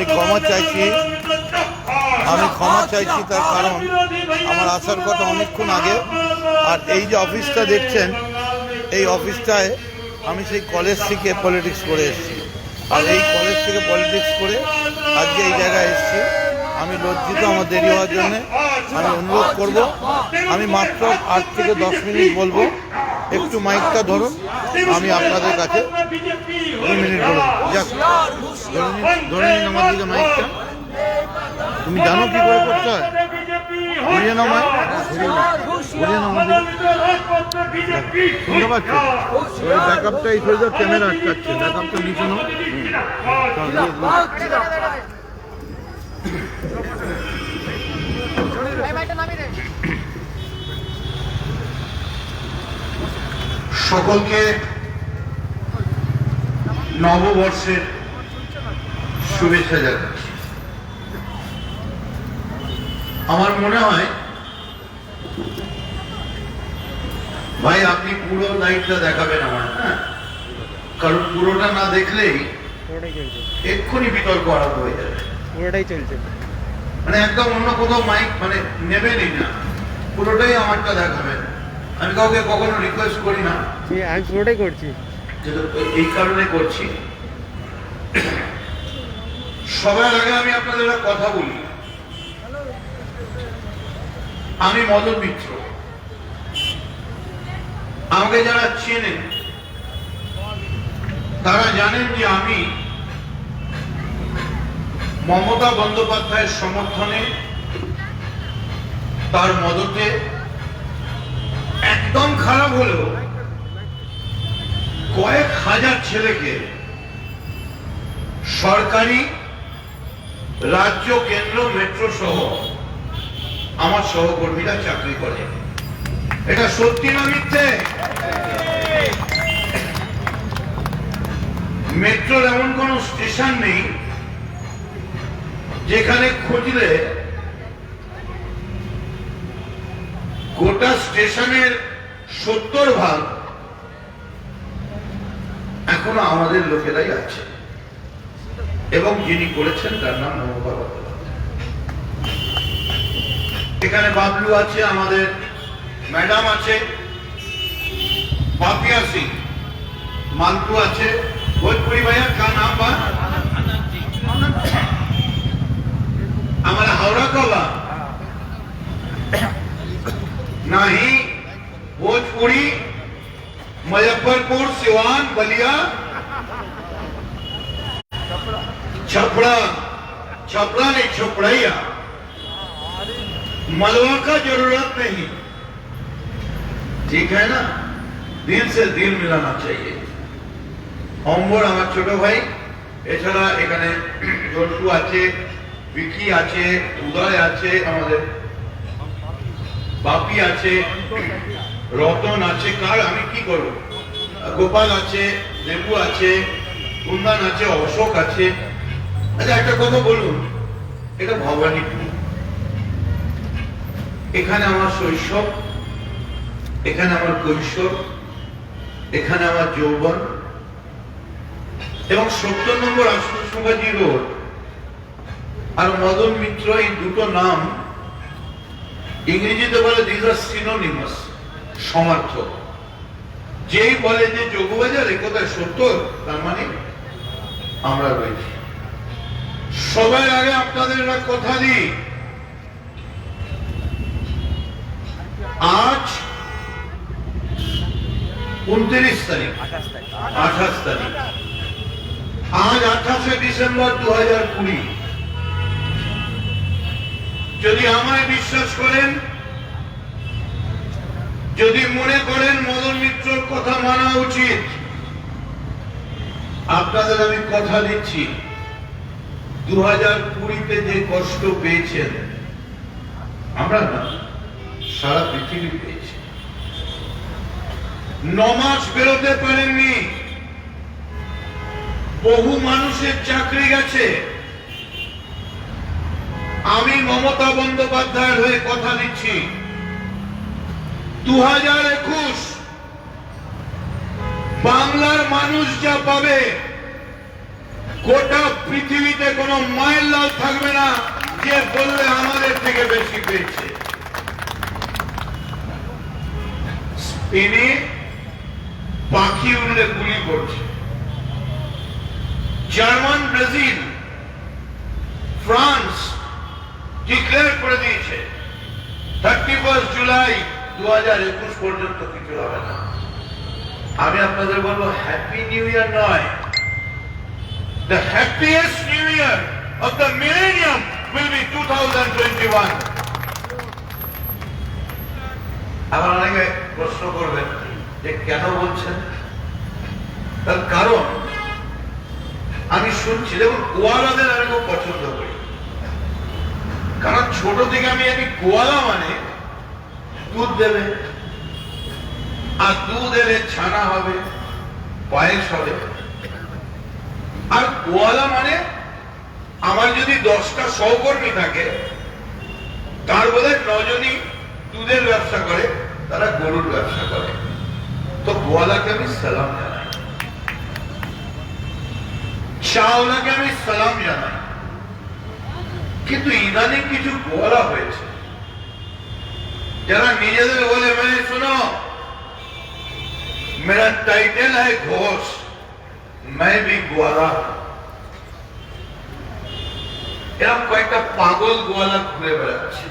আমি ক্ষমা চাইছি তার কারণ আমার আসার কথা অনেকক্ষণ আগে। আর এই যে অফিসটা দেখছেন, এই অফিসটায় আমি সেই কলেজ থেকে পলিটিক্স করে এসেছি। আর এই কলেজ থেকে পলিটিক্স করে আজকে এই জায়গায় এসেছি। আমি লজ্জিত আমার দেরি হওয়ার জন্যে। আমি অনুরোধ করব, আমি মাত্র 8 থেকে 10 মিনিট বলবো, একটু মাইকটা ধরুন। আমি আপনাদের কাছে 2 মিনিট বলবো। যাক, ধরে নিন আমার দিকে মাইকটা। তুমি জানো কি করে করতে হয়? ঘুরিয়ে নাও মাইক, ঘুরিয়ে নাও আমার দিকে। শুনতে পাচ্ছ? ওই ব্যাকআপটা এই সোজা ক্যামেরা আটকাচ্ছে, ব্যাকআপটা নিচে নাও। সকলকে নববর্ষের শুভেচ্ছা জানাচ্ছি। আমার মনে হয় ভাই আপনি পুরো লাইটটা দেখাবেন আমার, হ্যাঁ, কারণ পুরোটা না দেখলেই এক্ষুনি বিতর্ক আরম্ভ হয়ে যাবে। পুরোটাই চলছে, মানে একদম অন্য কোথাও মাইক মানে নেবেনই না, পুরোটাই আমারটা দেখাবেন। আমি কাউকে কখনো রিকোয়েস্ট করি না, আমি পুরোটাই করছি, এই কারণে করছি। সবার আগে আমি আপনাদের একটা কথা বলি। আমি মদন মিত্র। আমাকে যারা চেনেন তারা জানেন যে আমি মমতা বন্দ্যোপাধ্যায়ের সমর্থনে, তার মদতে একদম খারাপ হলেও কয়েক হাজার ছেলেকে সরকারি, রাজ্য, কেন্দ্র, মেট্রো সহ আমার সহকর্মীরা চাকরি করে। এটা সত্যি না মিথ্যে? মেট্রোর এমন কোন স্টেশন নেই যেখানে খুঁজলে গোটা স্টেশনের 70% এখনো আমাদের লোকেরাই আছে, এবং যিনি করেছেন তার নাম মমতা বন্দ্যোপাধ্যায়। এখানে বাবলু আছে, আমাদের ম্যাডাম আছে, पापिया सिंह, मालतू আছে, भोजपुरी भैया का नाम बा हमारा हावड़ा का बा नहीं, भोजपुरी, मुजफ्फरपुर, सिवान, बलिया, छपड़ा, छपड़ा नहीं छपड़ैया, मलवा का जरूरत नहीं, ठीक है ना? दिल से दिल मिलाना चाहिए। অম্বর আমার ছোট ভাই, এছাড়া এখানে জন্টু আছে, বিকি আছে, উদয় আছে, আমাদের বাপি আছে, রতন আছে, কার আমি কি করব, গোপাল আছে, লেবু আছে, কুন্দান আছে, অশোক আছে। আচ্ছা একটা কথা বলুন, এটা ভবানীপুর, এখানে আমার শৈশব, এখানে আমার কৈশোর, এখানে আমার যৌবন, এবং 70 নম্বর আশুতোষবাজি রোড আর মদন মিত্র, এই দুটো নাম ইংরেজিতে বলে দিস আর সিনোনিমাস, সমার্থক। যেই বলে যে যোগবাজার এ কোথায় 70, তার মানে আমরা রয়েছি। সবার আগে আপনাদের একটা কথা দিই, আজ 29 তারিখ, 28 তারিখ, আজ 28শে ডিসেম্বর 2020। যদি আমায় বিশ্বাস করেন, যদি মনে করেন মদন মিত্রর কথা মানা উচিত, আপনাদের আমি কথা দিচ্ছি 2020-তে যে কষ্ট পেয়েছেন আমরা না, সারা পৃথিবী পেয়েছি। 9 মাস বেরোতে পারেননি, বহু মানুষের চাকরি গেছে। আমি মমতা বন্দ্যোপাধ্যায়ের হয়ে কথা দিচ্ছি, 2021 বাংলার মানুষ যা পাবে গোটা পৃথিবীতে কোনো মায়ের লাল থাকবে না যে বললে আমাদের থেকে বেশি পেয়েছে। স্পেনে পাখি উড়লে গুলি করছে, জার্মান, ব্রাজিল, ফ্রান্স ডিক্লেয়ার করে দিয়েছে 31 জুলাই 2021 পর্যন্ত কিছু হবে না। আমি আপনাদের বলবো হ্যাপি নিউ ইয়ার নয়, the happiest new year of the millennium will be 2021. আবার অনেকে প্রশ্ন করবেন যে কেন বলছেন, তার কারণ আমি শুনছি, দেখুন গোয়ালাদের আমি খুব পছন্দ করি, কারণ ছোট থেকে আমি গোয়ালা মানে দুধ দেবে, আর দুধ এলে ছানা হবে, পায়েস হবে। আর গোয়ালা মানে আমার যদি 10টা সহকর্মী থাকে, তার বোধহয় 9 জনই দুধের ব্যবসা করে, তারা গরুর ব্যবসা করে। তো গোয়ালাকে আমি সালাম জানাই, চাওলাকে আমি সালাম জানাই। কিন্তু ইদানিং কিছু গোয়ালা হয়েছে যারা নিজেদের বলে, মানে শোনো मेरा टाइटल है घोष, मैं भी गोवाला। এরকম কয়েকটা পাগল গোয়ালা ঘুরে বেড়াচ্ছে।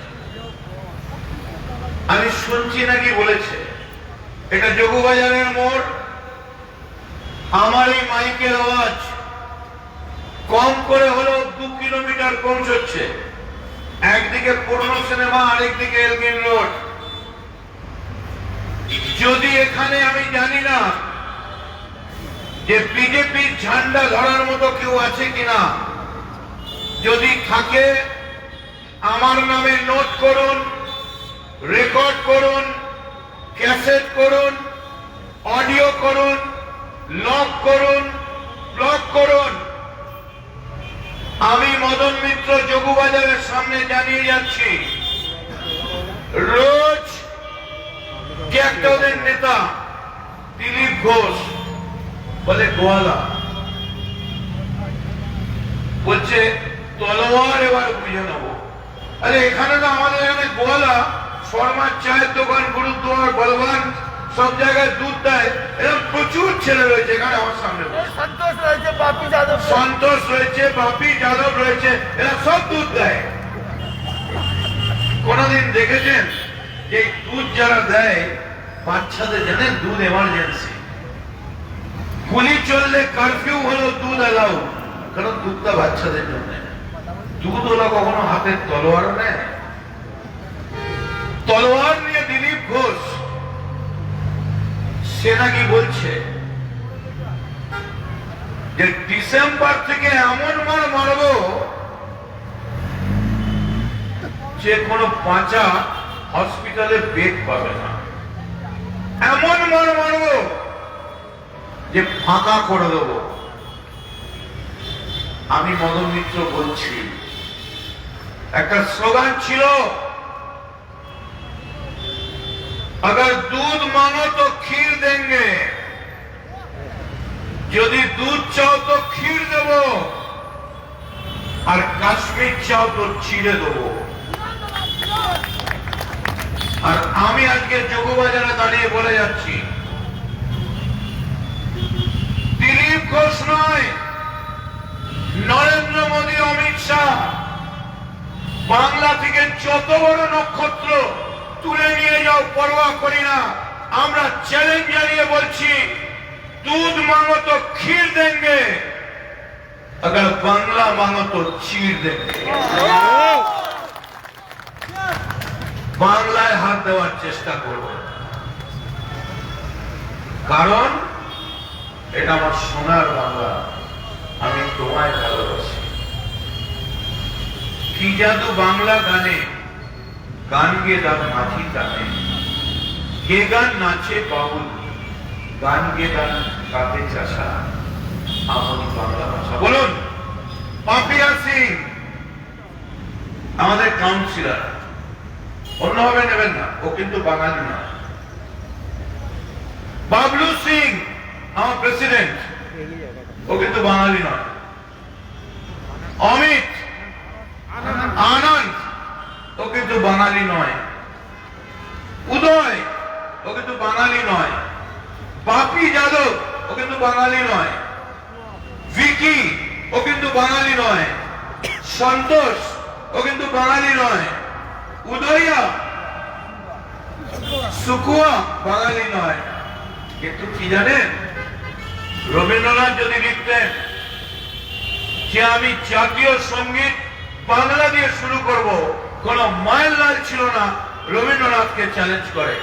আমি শুনছি নাকি বলেছে এটা যোগবাজারের মোড়, আমার এই মাইকের আওয়াজ কম করে হলেও 2 কিলোমিটার পৌঁছচ্ছে। একদিকে পুরনো সিনেমা, আরেকদিকে এলগিন রোড। যদি এখানে আমি জানি না যে বিজেপির ঝান্ডা ধরার মতো কেউ আছে কিনা, যদি থাকে আমার নামে নোট করুন, রেকর্ড করুন, ক্যাসেট করুন, অডিও করুন, লক করুন, ব্লক করুন। আমি মদন মিত্র যোগবাজারের সামনে জানিয়ে যাচ্ছি, রোজ কে একটা ওদের নেতা দিলীপ ঘোষ বলে গোয়ালা, বলছে তলোয়ার এবার বুঝে নেবো। আরে এখানে তো আমাদের এখানে গোয়ালা শর্মার চায়ের দোকান, গুরুদ্বার, বলবান সব জায়গায় দুধ দেয়। এরকম প্রচুর ছেলে রয়েছে এখানে আমার সামনে, সন্তোষ রয়েছে, বাপি যাদব, সন্তোষ রয়েছে, বাপি যাদব রয়েছে, এরা সব দুধ দেয়। কোনদিন দেখেছেন যে দুধ যারা দেয় বাচ্চাদের, জানেন দুধ এমার্জেন্সি, গুলি চললে কারফিউ হলো দুধ এলাও, কারণ দুধটা বাচ্চাদের জন্য। দুধ হলো কখনো হাতের তলোয়ার নেয়, তলোয়ার নিয়ে দিলীপ ঘোষ সে নাকি বলছে যে ডিসেম্বর থেকে এমন মার মারব যে কোনো বাঁচা হসপিটালে বেড পাবে না, এমন মার মারব যে ফাঁকা করে দেব। আমি মদন মিত্র বলছি, একটা স্লোগান ছিল, अगर दूध मांगो तो खीर देंगे, यदि दूध चाहो तो खीर देवो, और काश्मीर चाहो तो चिड़े देवो। और आमी आज के जोगबाजारे दाঁড়িয়ে বলে যাচ্ছি, দিলীপ ঘোষ নয়, নরেন্দ্র মোদী, অমিত শাহ, বাংলা থেকে যত বড় নক্ষত্র তুলে নিয়ে যাও, পরোয়া করি না। আমরা চ্যালেঞ্জ জানিয়ে বলছি, दूध मांगो तो खीर देंगे, अगर बांग्ला मांगो तो चीर देंगे। বাংলায় হাত দেওয়ার চেষ্টা করব, কারণ এটা আমার সোনার বাংলা, আমি তোমায় ভালোবাসি। কি জাদু বাংলা গানে, গান গে দাম মাঝি টানে, কে গান নাচে বাউল, গান গে গান কাঁদে চাষা, আমনি বাংলা ভাষা। বলুন, পাপিয়া সিং আমাদের কাউন্সিলর, অন্যভাবে নেবেন না, ও কিন্তু বাঙালি না। বাবলু সিং আমার প্রেসিডেন্ট, ও কিন্তু বাঙালি নয়। বাঙালি নয়, ভিকি ও কিন্তু বাঙালি নয়, সন্তোষ ও কিন্তু বাঙালি নয়, উদয়া সুকুয়া বাঙালি নয়। কিন্তু কি জানেন, রবীন্দ্রনাথ যদি লিখতেন যে আমি জাতীয় সঙ্গীত বাংলা দিয়ে শুরু করব, কোন মায়ের লাল ছিল না রবীন্দ্রনাথকে চ্যালেঞ্জ করে।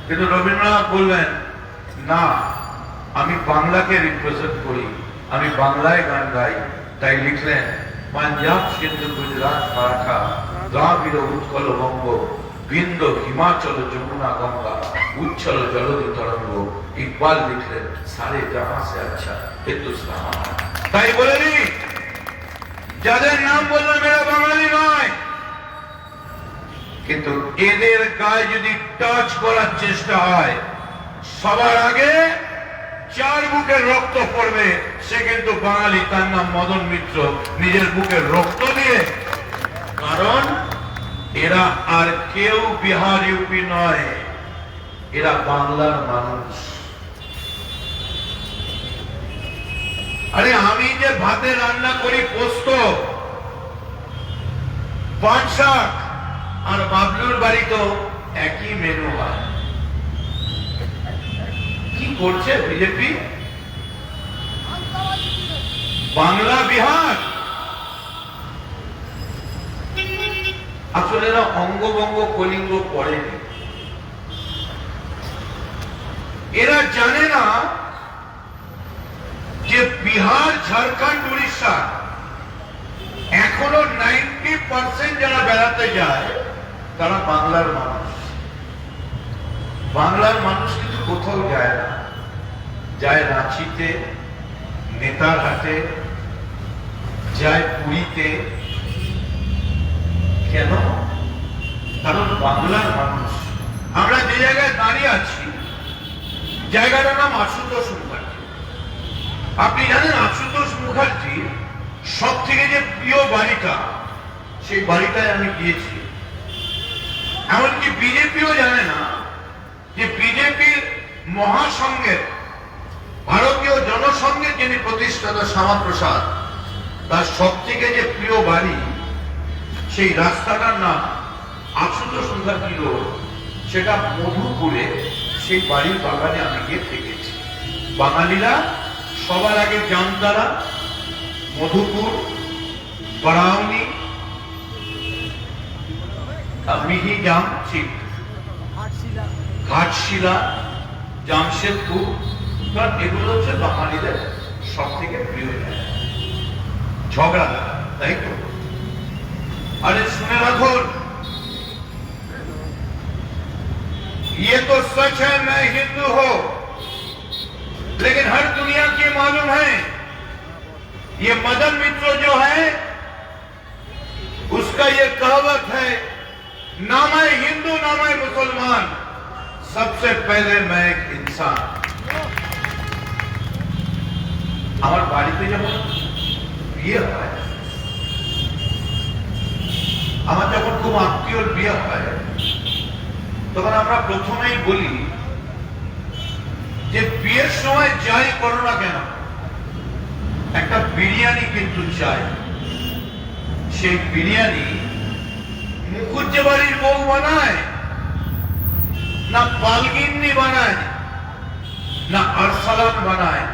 কিন্তু রবীন্দ্রনাথ বললেন না, আমি বাংলাকে রিপ্রেজেন্ট করি, আমি বাংলায় গান গাই। তাই লিখলেন পাঞ্জাব সিন্ধু গুজরাট মারাঠা দ্রাবিড় উৎকল বঙ্গ বিন্দ হিমাচল যমুনা গঙ্গা উচ্ছল জলধি তরঙ্গ। ইকবাল লিখলেন সারে জাহাঁ সে আচ্ছা হিন্দুস্তান। তাই বলেনি যাদের নাম বললাম এরা বাঙালি নয়, কিন্তু এদের গায়ে যদি টাচ করার চেষ্টা হয়, সবার আগে যার বুকের রক্ত পড়বে সে কিন্তু বাঙালি, তার নাম মদন মিত্র, নিজের বুকের রক্ত দিয়ে। কারণ এরা আর কেউ বিহার ইউপি নয়, এরা বাংলার মানুষ। আরে আমি যে ভাতে রান্না করি পোস্ত, পাট শাক, আর বাবলুর বাড়ি তো একই মেনু হয়। কি করছে বিজেপি? বাংলা বিহার। আসলে এরা অঙ্গভঙ্গ কলিঙ্গ পড়েনি। এরা জানে না যে বিহার ঝাড়খণ্ড উড়িষ্যা এখনো 90% যারা বেড়াতে যায় তারা বাংলার মানুষ। বাংলার মানুষ কিন্তু কোথাও যায় না, যায় রাঁচিতে, নেতারহাটে, যায় পুরীতে। কেন? কারণ বাংলার মানুষ। আমরা যে জায়গায় দাঁড়িয়ে আছি জায়গাটার নাম আশুতোষ মুখার্জি। আপনি জানেন আশুতোষ মুখার্জির সব থেকে যে প্রিয় বাড়িটা, সেই বাড়িটায় আমি গিয়েছি। এমনকি বিজেপিও জানে না যে বিজেপির মহাসংঘের, ভারতীয় জনসংঘের যিনি প্রতিষ্ঠাতা শ্যামাপ্রসাদ, তার সব থেকে যে প্রিয় বাড়ি, সেই রাস্তাটার নাম আশুতোষ মুখার্জি রোড। সেটা মধুপুরে, সেই বাড়ির বাগানে আমি গিয়ে থেকেছি। বাঙালিরা সবার আগে জামতারা, মধুপুর, বারাউনি, মিহিজাম, ঠিক ঘাটশিলা, জামশেদপুর, কারণ এগুলো হচ্ছে বাঙালিদের সব থেকে প্রিয় জায়গা। ঝগড়া, তাই তো? अरे सुने राठौर, ये तो सच है मैं हिंदू हूं, लेकिन हर दुनिया की मालूम है ये मदन मित्र जो है उसका ये कहावत है, ना मैं हिंदू ना मैं मुसलमान, सबसे पहले मैं एक इंसान। আমার বাড়িতে যখন বিয়ে হয়, আমার যখন খুব আত্মীয়র বিয়ে হয়, তখন আমরা প্রথমেই বলি যে বিয়ের সময় যাই করো না কেন একটা বিরিয়ানি কিন্তু চাই। সেই বিরিয়ানি মুখুজ্জে বাড়ির বউ বানায় না, পালগিন্নি বানায় না, আরসালান বানায়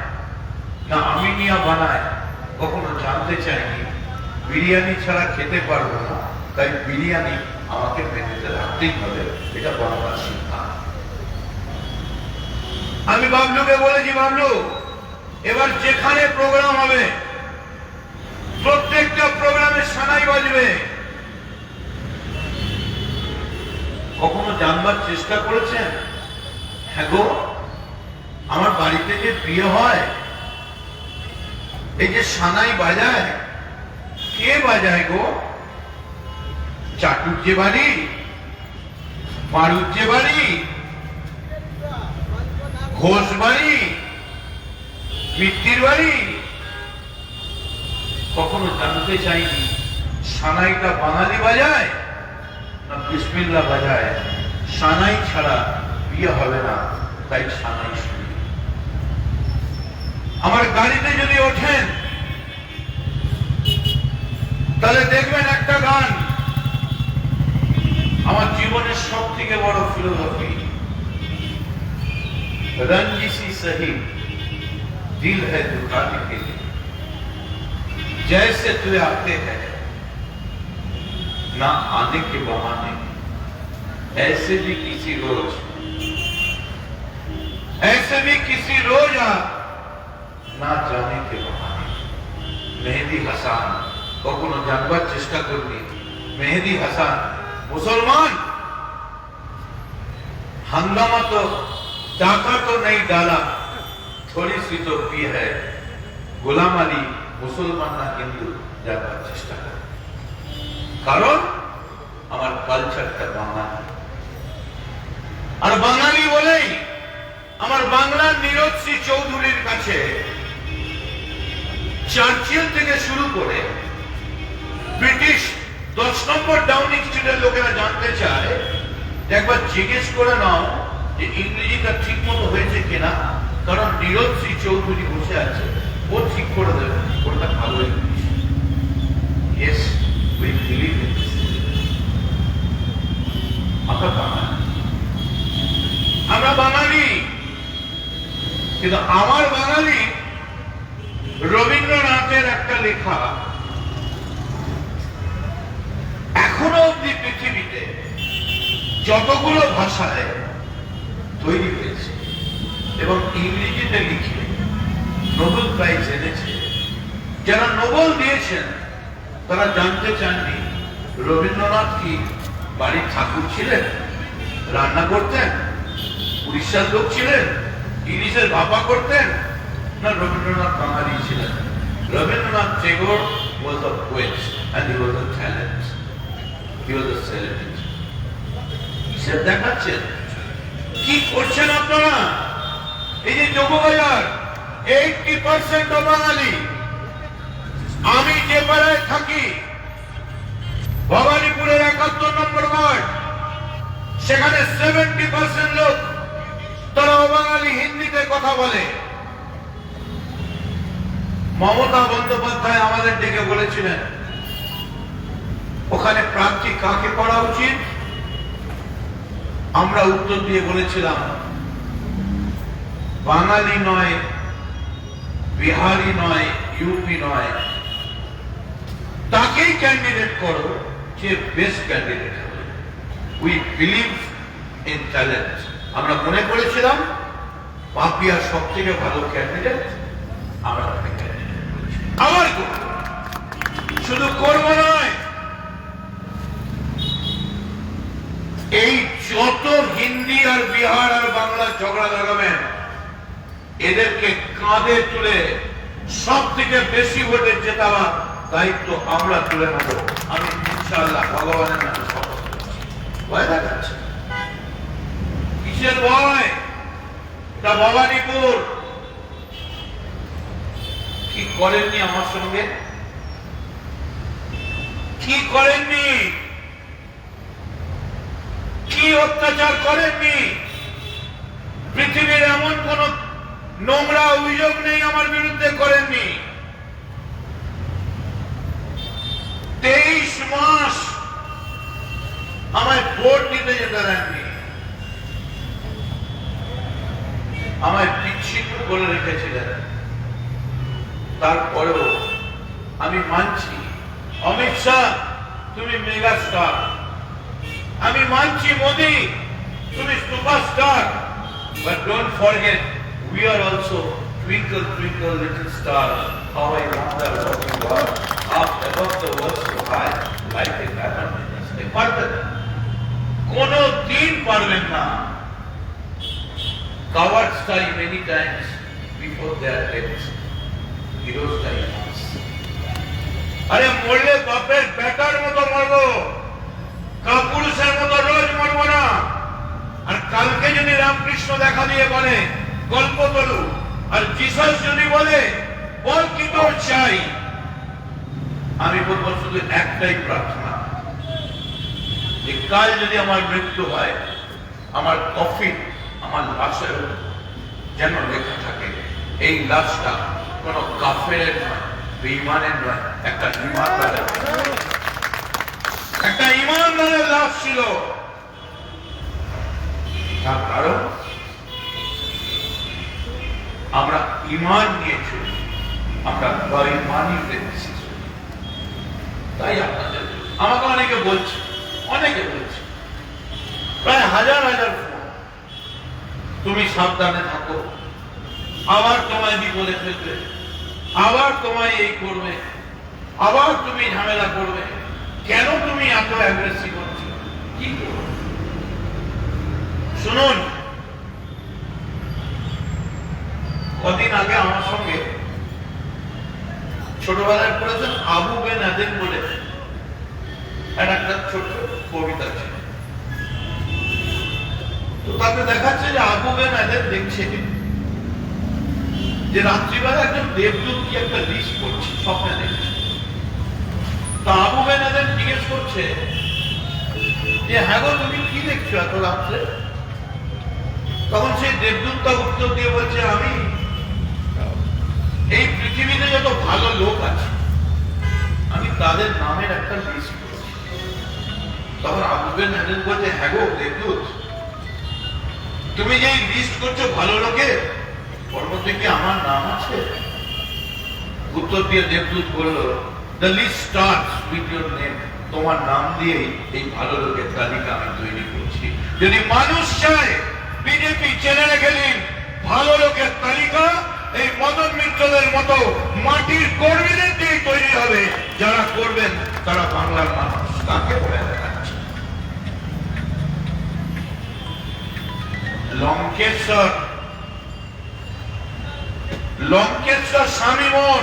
না, আমিনিয়া বানায়, কখনো জানতে চাইনি। বিরিয়ানি ছাড়া খেতে পারবো না, তাই বিরিয়ানি আমাকে মেনুতে রাখতেই হবে, এটা বাংলার সিদ্ধান্ত। আমি বাবলুকে বলেছি, বাবলু এবার যেখানে প্রোগ্রাম হবে প্রত্যেকটা প্রোগ্রামে সানাই বাজবে। কখনো জানবার চেষ্টা করেছেন? হ্যাঁ গো, আমার বাড়িতে যে বিয়ে হয়, এই যে সানাই বাজায়, কে বাজায় গো? চাটুর যে বাড়ি, মারুর যে বাড়ি, ঘোষ বাড়ি, মিত্তির বাড়ি। কখনো জানতে চাইনি সানাইটা বাঙালি বাজায় না বিসমিল্লাহ বাজায়। সানাই ছাড়া বিয়ে হবে না, তাই সানাই শুনি। আমার গাড়িতে যদি ওঠেন তাহলে দেখবেন একটা গান আমার জীবনের সব থেকে বড় ফিলোসফি, रंजिशी सही दिल है दुखाने के लिए, जैसे तुझे आते हैं ना आने के बहाने, ऐसे भी किसी रोज आ ना जाने के बहाने। मेहदी হাসান কখনো জানবার চেষ্টা করনি। মেহেদি হাসান मुसलमान, हंगामा तो चाका तो नहीं डाला, थोड़ी सी तो पी है। গোলাম আলী মুসলমান না হিন্দু জানবার চেষ্টা করে, কারণ আমার কালচারটা বাঙালি। আর বাঙালি বলেই আমার বাংলার নীরজ শ্রী চৌধুরীর কাছে চার্চিল থেকে শুরু করে ব্রিটিশ 10 নম্বর ডাউনিং স্ট্রিটের লোকেরা জানতে চায় যে একবার জিজ্ঞেস করে নাও যে ইংরেজিটা ঠিক মতো হয়েছে কিনা, কারণ নীরজ শ্রী চৌধুরী বসে আছে, ও ঠিক করে দেবে ওটা ভালো English. Yes, we believe in this. আমরা বাঙালি, কিন্তু আমার বাঙালি রবীন্দ্রনাথের একটা লেখা এখনো অব্দি পৃথিবীতে যতগুলো ভাষায় তৈরি হয়েছে এবং ইংরেজিতে লিখে নোবেল প্রাইজ এনেছে, যারা নোবেল দিয়েছেন তারা জানতে চাননি রবীন্দ্রনাথ কি বাড়ির ঠাকুর ছিলেন, রান্না করতেন, উড়িষ্যার লোক ছিলেন, ইংলিশের ভাপা করতেন, না রবীন্দ্রনাথ বাঙালি ছিলেন। Rabindranath Tagore was a poet and he was a talent. He was a celebrity. সে দেখাচ্ছেন কি করছেন আপনারা। এই যে যোগবাজার 80% বাঙালি। আমি যে পাড়ায় থাকি ভবানীপুরের 71 নম্বর ওয়ার্ড, সেখানে 70% লোক তারা অবাঙালি হিন্দিতে কথা বলে। মমতা বন্দ্যোপাধ্যায় আমাদের ডেকে বলেছিলেন ওখানে প্রার্থী কাকে করা উচিত, আমরা উত্তর দিয়ে বলেছিলাম বাঙালি নয়, বিহারি নয়, ইউপি নয়, তাকেই ক্যান্ডিডেট করো যে বেস্ট ক্যান্ডিডেট হবে। We believe in talent. আমরা মনে করেছিলাম পাপিয়া সব থেকে ভালো ক্যান্ডিডেট, আমরা আবার শুধু করবো নয়, এই যত হিন্দি আর বিহার আর বাংলা ঝগড়া লাগাবেন এদেরকে কাঁধে তুলে সব থেকে বেশি ভোটে জেতাবার দায়িত্ব আমরা তুলে নেব। আমি ইনশাআল্লাহ ভগবানের নামে শপথ করছি। ভয় দেখাচ্ছে কিসের ভয়? তা ভবানীপুর কি করেননি আমার সঙ্গে, কি করেননি, কি অত্যাচার করেননি। পৃথিবীর এমন কোন নোংরা অভিযোগ নেই আমার বিরুদ্ধে করেননি। 23 মাস আমায় ভোট দিতে যেতে দেননি, আমায় বিচ্ছিন্ন করে রেখেছিলেন। তারপরেও আমি মানছি অমিত শাহ তুমি মেগা স্টার, আমি মানছি মোদি তুমি superstar, but don't forget we are also twinkle twinkle little star, how I wonder what you are, up above the world so high like a diamond in the sky. পারবেন না, কোনো দিন পারবেন না। Cowards die many times before their death, heroes die once. আরে মরলে বাপের better মতো মরবো, কাপুরুষের মতো রোজ মরবো না। আর কালকে যদি রামকৃষ্ণ দেখা দিয়ে বলে গল্প বলু, আর জিসাস যদি বলে বল কি তোর চাই, আমি বলবো শুধু একটাই প্রার্থনা, যে কাল যদি আমার মৃত্যু হয় আমার কফিন, আমার লাশের যেন লেখা থাকে এই লাশটা কোন কাফেরের নয়, বেঈমানের নয়, একটা ইমানদারের। একটা ইমানদারের লাশ ছিল। তার কারণ আমরা ইমান নিয়ে চলি, আমরা বেঈমানি দেখছি। তাই আপনাদের আমাকে অনেকে বলছে প্রায় হাজার হাজার ফোন, তুমি সাবধানে থাকো, আবার তোমায় বিপদে ফেলবে, আবার তোমায় এই করবে, আবার তুমি ঝামেলা করবে, কেন তুমি এত অ্যাগ্রেসিভ হচ্ছ, কি করবে? শুনুন, কদিন আগে আমার সঙ্গে ছোটবেলায় পড়েছেন আবু বেন আদেন বলে একটা ছোট কবিতা ছিল। তো তাকে দেখাচ্ছে যে আবু বেন আদেন দেখছে যে রাত্রিবেলা একজন দেবদূত কি একটা লিস্ট করছে, স্বপ্নে দেখছে। তা আবু বেন আদেন জিজ্ঞেস করছে যে হ্যাঁ গো, তুমি কি দেখছো এত রাত্রে? তখন সেই দেবদূতটা উত্তর দিয়ে বলছে, আমি এই পৃথিবীতে যত ভালো লোক আছে আমি তাদের নামের একটা লিস্ট করছি। তখন আবু বেন আদেন বলছে, হ্যাঁ গো দেবদূত, তুমি যে লিস্ট করছো ভালো লোকের, ওর মধ্যে কি আমার নাম আছে? উত্তর দিয়ে দেবদূত বলল, the list starts with your name. তোমার নাম দিয়েই এই ভালো লোকের তালিকা আমি তৈরি করছি। যদি মানুষ চায় বিজেপি চেনে রেখেলেন ভালো লোকের তালিকা এই মদন মিত্রদের মতো মাটির কর্মীদের দিয়ে তৈরি হবে, যারা করবেন তারা বাংলার মানুষ। কাকে বলে দেখাচ্ছে? লঙ্কেশ্বর স্বামী মোর,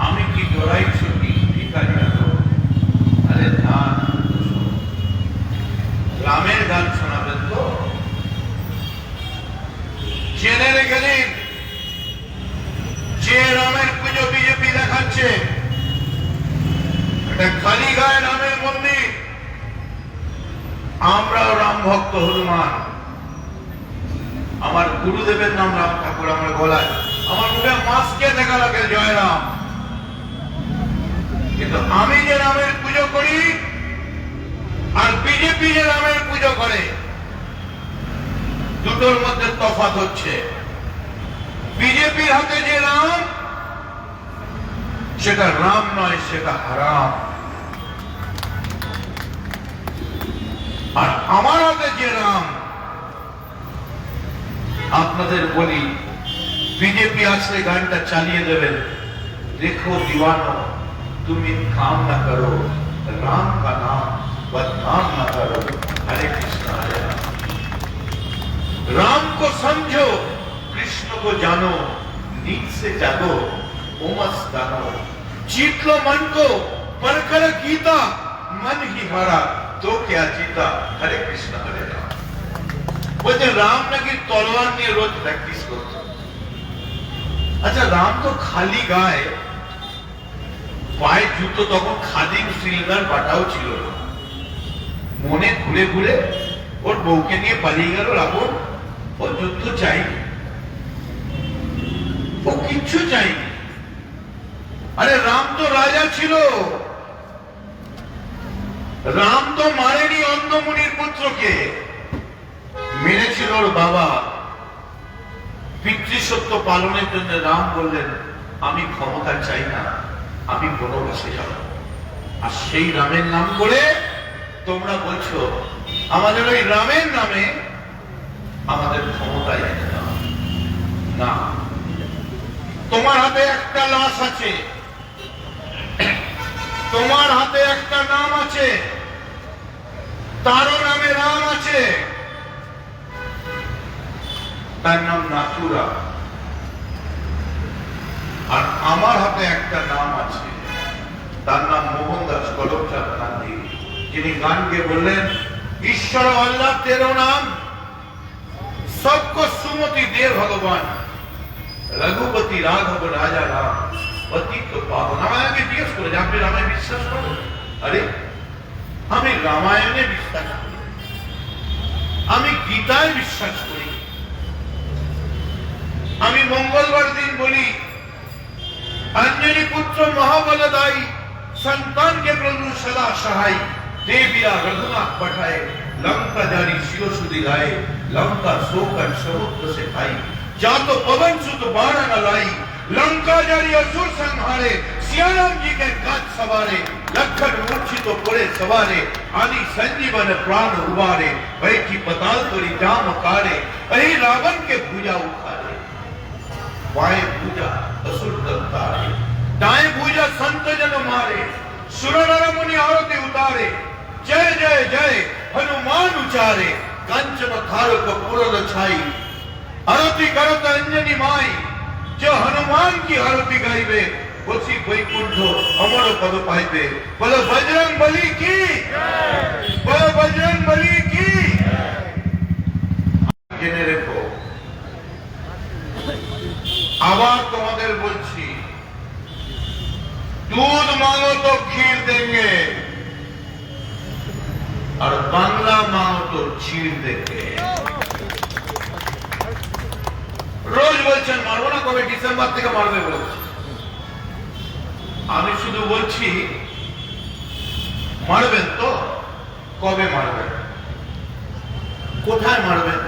আমি কি জোড়াই ছুটি ভিখারি আলো। আরে না, রামের গান শোনাবেন তো? জেনে রেখেলেন যে রামের পুজো বিজেপি দেখাচ্ছে, এটা খালি গায়ে রামের মন্দির। আমরাও রাম ভক্ত হনুমান, আমার গুরুদেবের নাম রাম ঠাকুর আমার গলায়, আমার মুখে মাস্কে দেখা লাগে জয় রাম। কিন্তু আমি যে রামের পুজো করি আর বিজেপি যে রামের পুজো করে, দুটোর মধ্যে তফাৎ হচ্ছে। বিজেপির হাতে যে রাম, সেটা রাম নয়, সেটা হারাম। আর আমার হাতে যে রাম, আপনাদের বলি, বিজেপি আসলে গানটা চালিয়ে দেবেন, দেখো दीवानो তুমি काम ना करो राम का नाम बदनाम ना करो। हरे कृष्ण हरे राम। राम को समझो, कृष्ण को जानो, नींद से जागो, उमस दानो। जीत लो मन को, पढ़कर गीता, मन ही हारा तो क्या जीता। हरे कृष्ण हरे राम। বলছে রাম নাকি তলোয়ার নিয়ে রোজ প্র্যাকটিস করত। আচ্ছা, রাম তো খালি গায়ে, পায়ে জুতো তখন খাদিম সিলভার বাটাও ছিল না। মনে ঘুরে ঘুরে ওর বউকে নিয়ে পালিয়ে গেল রাবণ। ও যুদ্ধ চাইনি, ও কিচ্ছু চাইনি। আরে রাম তো রাজা ছিল, রাম তো মারেনি অন্ধমুনির পুত্রকে, মেরেছিল ওর বাবা। পিতৃসত্য পালনের জন্য রাম বললেন, আমি ক্ষমতা চাই না, আমি বনবাসে যাব। আর সেই রামের নাম করে তোমরা বলছো আমাদের ওই রামের নামে আমাদের ক্ষমতায় এনে দাও না। তোমার হাতে একটা লাশ আছে, তোমার হাতে একটা নাম আছে, তারও নামে রাম আছে, তার নাম নাথুরা। আর আমার হাতে একটা নাম আছে, তার নাম মোহনদাস করমচাঁদ গান্ধী, যিনি গানকে বললেন, ঈশ্বর আল্লাহ তেরো নাম सबको सुमति दे भगवान, रघुपति राघव राजा राम, पतित पावन। আমাকে জিজ্ঞেস করে যে আপনি রামায়ণে বিশ্বাস করেন? আরে আমি রামায়ণে বিশ্বাস করি, আমি গীতায় বিশ্বাস করি, আমি মঙ্গলবার দিন বলি अंजनी पुत्र महाबलदायी संतान के प्रभु सदा सहाय देविया रघुनाथ पठाए लंका जारी शिव सुधि लाए लंका सोकर समुद्र से खाई जा तो पवन सुत बाण न लाई लंका जारी असुर संहारे सियाराम जी के काज सवारे लखन मूर्छित पड़े सवारे आदि संजीवन प्राण उबारे बैठी पताल तोरी जाम कारे अहि रावण के भुजा उखारे वाए भुजा असुर दंतारे दाएं भुजा संत जन मारे सुर नर मुनि आरती उतारे जय जय जय हनुमान उचारे कंचन थारक पूरन छाई आरती करत अंजनी माई जो हनुमान की आरती गाइबे बसी वैकुंठ अमर पद पाइबे बोलो बजरंग बली की बोलो बजरंग बली की জেনে রেখো আবার তোমাদের বলছি दूध मांगो तो खीर देंगे और बांग्ला मांगो तो चीर देंगे रोज বলছেন মারবো না কবে ডিসেম্বর থেকে মারবে বলছে আমি শুধু বলছি মারবেন তো কবে মারবেন কোথায় মারবেন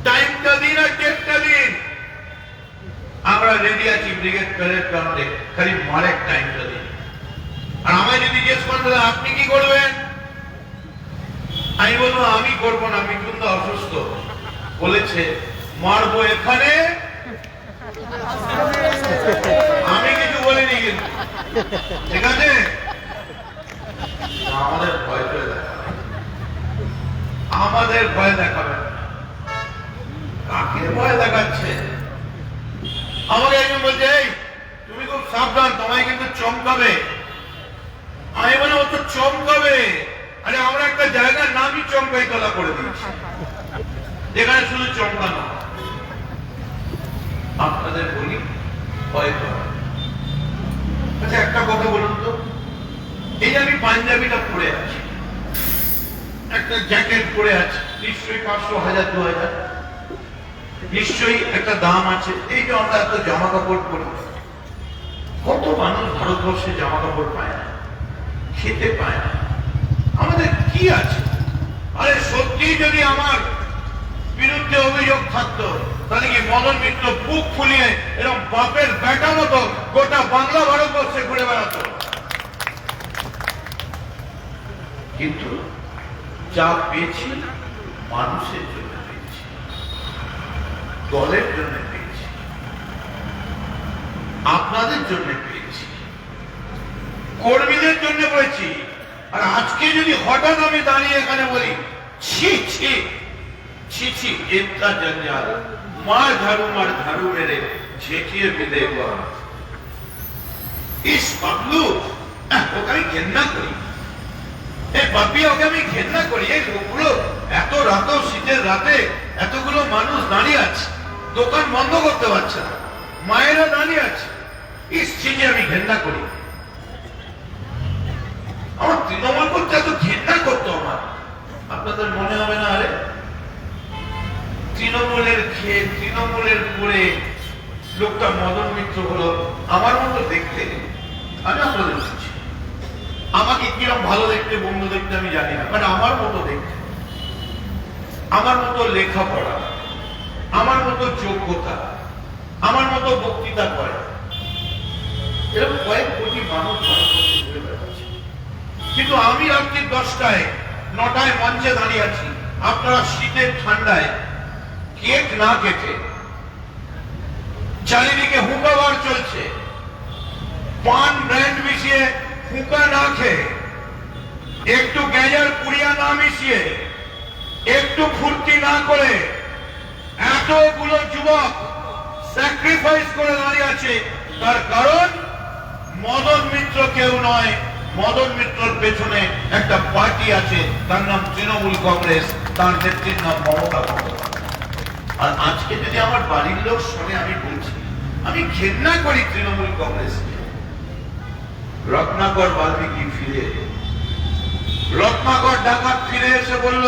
টাইমটা দিন আর ডেটটা দিন আমরা রেডি আছি ব্রিগেড প্যারেড গ্রাউন্ডে খালি মারের টাইমটা দিন আর আমায় যদি জিজ্ঞেস করেন আপনি কি করবেন আমি বলবো আমি করবো না আমি কিন্তু অসুস্থ বলেছে মারবো এখানে আমি কিছু বলিনি কিন্তু ঠিক আছে আমাদের ভয় করে দেখাবে আমাদের ভয় দেখাবে কাকে ভয় দেখাচ্ছে আমাকে একজন বলছে এই তুমি খুব সাবধান তোমায় কিন্তু চমকাবে আমি বলি ও তো চমকাবে আরে আমরা একটা জায়গার নামই চমকাই তলা করে দিয়েছি যেখানে শুধু চমকানো আপনাদের বলি ভয় করে আচ্ছা একটা কথা বলুন তো এই যে আমি পাঞ্জাবিটা পরে আছি একটা জ্যাকেট পরে আছে নিশ্চয়ই 500, 1000, 2000 নিশ্চয়ই একটা দাম আছে এই যে আমরা এত জামা কাপড় পরি কত মানুষ ভারতবর্ষে জামা কাপড় পায় না খেতে পায় না আমাদের কি আছে আরে সত্যি যদি আমার বিরুদ্ধে অভিযোগ থাকতো তাহলে কি মদন মিত্র বুক ফুলিয়ে এরকম বাপের বেটা মতো গোটা বাংলা ভারতবর্ষে ঘুরে বেড়াতো কিন্তু যা পেয়েছি মানুষের জন্য পেয়েছি দলের জন্য পেয়েছি আপনাদের জন্য পেয়েছি কর্মীদের জন্য পেয়েছি আর আজকে যদি হঠাৎ আমি দাঁড়িয়ে এখানে বলি ছি ছি ছি ছি একা জঞ্জাল মার ঝাড়ু মেরে ঝেঁকিয়ে বিদে ইস পাগলু ওকে আমি ঘেন্না করি এই বাপি ওকে আমি ঘেন্না করি এই লোকগুলো এত রাত শীতের রাতে এতগুলো মানুষ দাঁড়িয়ে আছে দোকান বন্ধ করতে পারছে না মায়েরা দাঁড়িয়ে আছে ইস ছিকে আমি ঘেন্না করি আমার তৃণমূল করতে এত ঘেন্না করতো আমার আপনাদের মনে হবে না আরে তৃণমূলের খেয়ে তৃণমূলের পরে লোকটা মদন মিত্র হলো আমার মতো দেখতে আমি আপনাদের বলছি আমাকে কিরকম ভালো দেখতে বন্ধু দেখতে আমি জানি না মানে আমার মতো দেখতে আমার মতো লেখাপড়া আমার মতো যোগ্যতা আমার মতো বক্তৃতা করে এরকম কয়েক কোটি মানুষ কিন্তু আমি রাত্রি 10টায় 9টায় মঞ্চে দাঁড়িয়ে আছি আপনারা শীতের ঠান্ডায় কেক না কেটে চারিদিকে হুঁকাবার চলছে পান ব্র্যান্ড মিশিয়ে হুঁকা না খেয়ে একটু গেঁজার পুড়িয়া না মিশিয়ে একটু ফুর্তি না করে এতগুলো যুবক স্যাক্রিফাইস করে দাঁড়িয়ে আছে তার কারণ মদন মিত্র কেউ নয় মদন মিত্রর পেছনে একটা পার্টি আছে তার নাম তৃণমূল কংগ্রেস তার নেত্রীর নাম মমতা বন্দ্যোপাধ্যায় আর আজকে যদি আমার বাড়ির লোক শোনে আমি বলছি আমি ঘেন্না করি তৃণমূল কংগ্রেসকে রত্নাকর বাল্মীকি ফিরে রত্নাকর ডাকাত ফিরে এসে বলল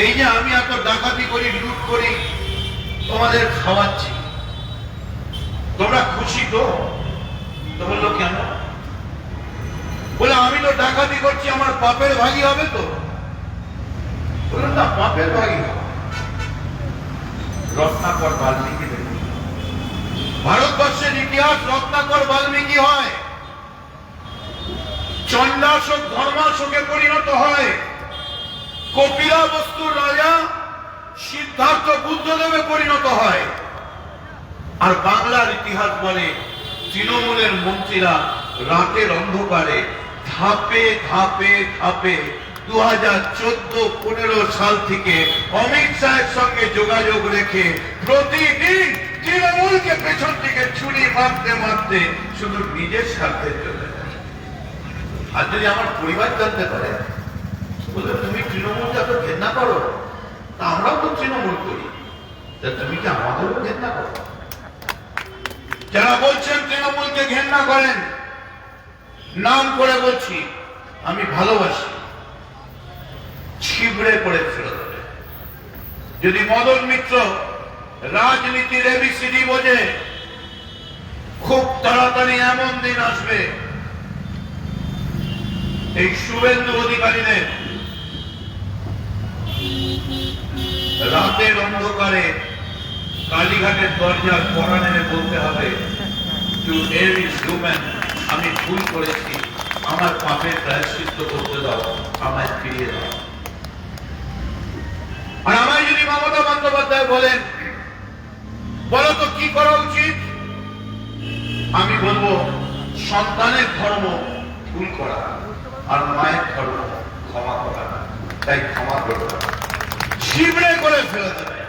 এই যে আমি এত ডাকাতি করি লুট করি তোমাদের খাওয়াচ্ছি, তোমরা খুশি তো? তো বললো কেন? বলে আমি তো ডাকাতি করছি, আমার পাপের ভাগী হবে তো? বললেন না, পাপের ভাগী হবে। রত্নাকর বাল্মীকি দেখুন, ভারতবর্ষের ইতিহাস রত্নাকর বাল্মীকি হয়, চণ্ডাশোক ধর্মাশোকে পরিণত হয়, কপিলাবস্তুর রাজা সিদ্ধার্থ বুদ্ধদেবে পরিণত হয়। আর বাংলার ইতিহাস বলে তৃণমূলের মন্ত্রীরা রাতের অন্ধকারে ধাপে ধাপে ধাপে 2014-15 সাল থেকে অমিত শাহের সঙ্গে যোগাযোগ রেখে প্রতিদিন তৃণমূলকে পেছন থেকে ছুরি মারতে মারতে শুধু নিজের স্বার্থের জন্য। আর যদি আমার পরিবার জানতে পারে, বলে তুমি তৃণমূলকে এত ঘেন্না করো, তা আমরাও তো তৃণমূল করি, তা তুমি কি আমাদেরও ঘেন্না করো? যারা বলছেন তৃণমূলকে ঘেন্না করেন, নাম করে বলছি, আমি ভালোবাসি, ছিবড়ে করে ফেরত দেবে। যদি মদন মিত্র রাজনীতির এবিসিডি বোঝে, খুব তাড়াতাড়ি এমন দিন আসবে এই শুভেন্দু অধিকারীদের রাতের অন্ধকারে কালীঘাটের দরজা কড়া নেমে বলতে হবে, আমি ভুল করেছি, আমার পাপের প্রায়শ্চিত্ত করতে দাও, আমায় ফিরিয়ে দাও। আর আমায় যদি মমতা বন্দ্যোপাধ্যায় বলেন, বলো তো কি করা উচিত, আমি বলবো সন্তানের ধর্ম ভুল করা, আর মায়ের ধর্ম ক্ষমা করা, তাই ক্ষমা করো, ছিবড়ে করে ফেলে দেবে।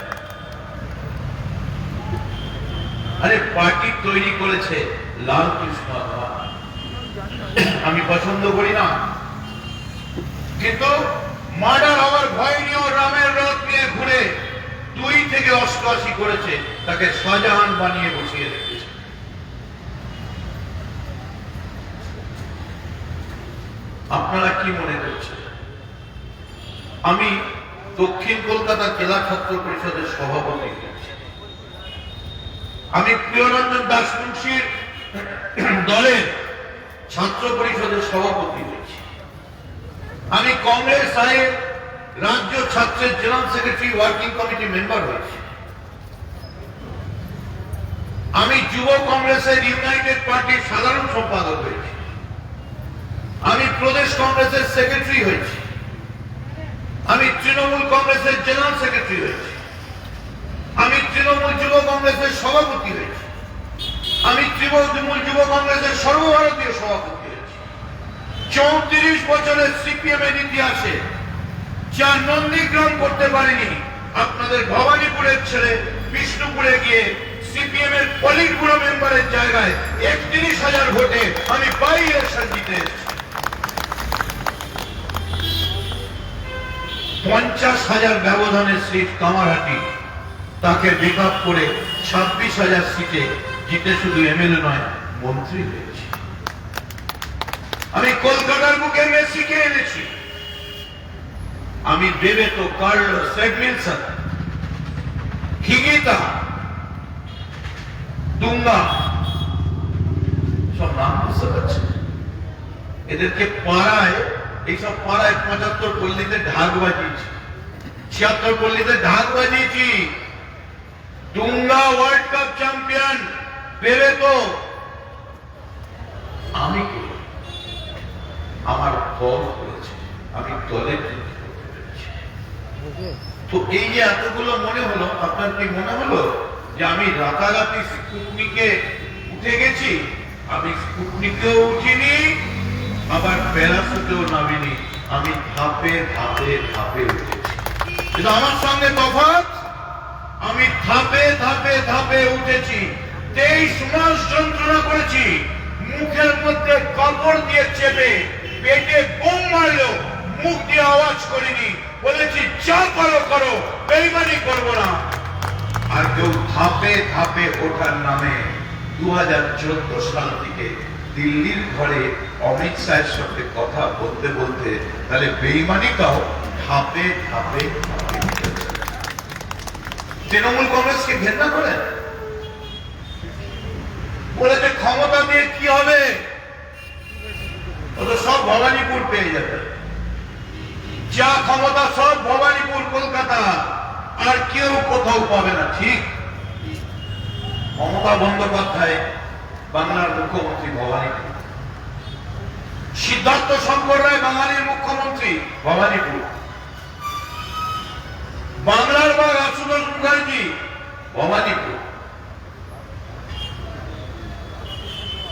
আরে পার্টি তৈরি করেছে লাল কৃষ্ণ আদবানি, আমি পছন্দ করি না, কিন্তু মার্ডার হওয়ার ভয় নিয়েও রামের রথ নিয়ে ঘুরে 2 থেকে 88 করেছে, তাকে শাহজাহান বানিয়ে বসিয়ে রেখেছে। আপনারা কি মনে করছেন? আমি দক্ষিণ কলকাতা জেলা ছাত্র পরিষদের সভাপতি, আমি প্রিয়রঞ্জন দাস মুন্সির দলের ছাত্র পরিষদের সভাপতি হয়েছি, আমি কংগ্রেস সাহেব রাজ্য ছাত্রের general secretary working committee member হয়েছি, আমি যুব কংগ্রেসের ইউনাইটেড পার্টির সাধারণ সম্পাদক হয়েছি, আমি প্রদেশ কংগ্রেসের সেক্রেটারি হয়েছি, আমি তৃণমূল কংগ্রেসের জেনারেল সেক্রেটারি হয়েছি, আমি তৃণমূল যুব কংগ্রেসের সভাপতি হয়েছি, আমি তৃণমূল যুব কংগ্রেসের সর্বভারতীয় সভাপতি হয়েছি। 34 বছরের সিপিএম এর ইতিহাসে যা নন্দীগ্রাম করতে পারেনি, আপনাদের ভবানীপুরের ছেলে বিষ্ণুপুরে গিয়ে সিপিএম এর পলিট ব্যুরো মেম্বারের জায়গায় 31,000 ভোটে আমি বাই ইলেকশন জিতে এসেছি। 50,000 ব্যবধানে সিট কামারহাটি, তাকে বেকআপ করে 26,000 সিটে জিতে শুধু এমএলএ নয়, মন্ত্রী হয়েছে। আমি কলকাতার বুকে মেসিকে এনেছি, আমি বেবেতো, কার্লোস, এডমিনসন, হিগিতা, দুঙ্গা, সব নাম বুঝতে পারছে। এদেরকে পাড়ায়, এইসব পাড়ায় 75 পল্লীতে ঢাক বাজিয়েছি, 76 পল্লীতে ঢাক বাজিয়েছি। দুঙ্গা ওয়ার্ল্ড কাপ চ্যাম্পিয়ন বেবেতো আমি করি, আমার দল করেছে, আমি দলের জন্য করতে পেরেছি। তো এই যে এতগুলো মনে হলো, আপনার কি মনে হলো যে আমি রাতারাতি স্পুটনিকে উঠে গেছি? আমি স্পুটনিকেও উঠিনি, আবার প্যারাসুটেও নামিনি, আমি ধাপে ধাপে ধাপে উঠেছি। কিন্তু আমার সঙ্গে তফাৎ, আমি ধাপে ধাপে ধাপে উঠেছি, 23 মাস যন্ত্রণা করেছি, মুখের মধ্যে কাপড় দিয়ে চেপে পেটে বোম মারলো, মুখ দিয়ে আওয়াজ করিনি, বলেছি যা করো করো, বেইমানি করবো না। আর কেউ ধাপে ধাপে ওঠার নামে 2014 সাল থেকে দিল্লির ঘরে অমিত শাহের সঙ্গে কথা বলতে বলতে তাহলে বেইমানিটাও ধাপে ধাপে ধাপে। তৃণমূল কংগ্রেসকে ঘেন্না করে বলেছে ক্ষমতা দিয়ে কি হবে, ও তো সব ভবানীপুর পেয়ে যাবে, যা ক্ষমতা সব ভবানীপুর কলকাতা, আর কেউ কোথাও পাবে না। ঠিক মমতা বন্দ্যোপাধ্যায় বাংলার মুখ্যমন্ত্রী ভবানীপুর, সিদ্ধার্থ শঙ্কর রায় বাঙালির মুখ্যমন্ত্রী ভবানীপুর, বাংলার বা আশুতোষ মুখার্জি ভবানীপুর,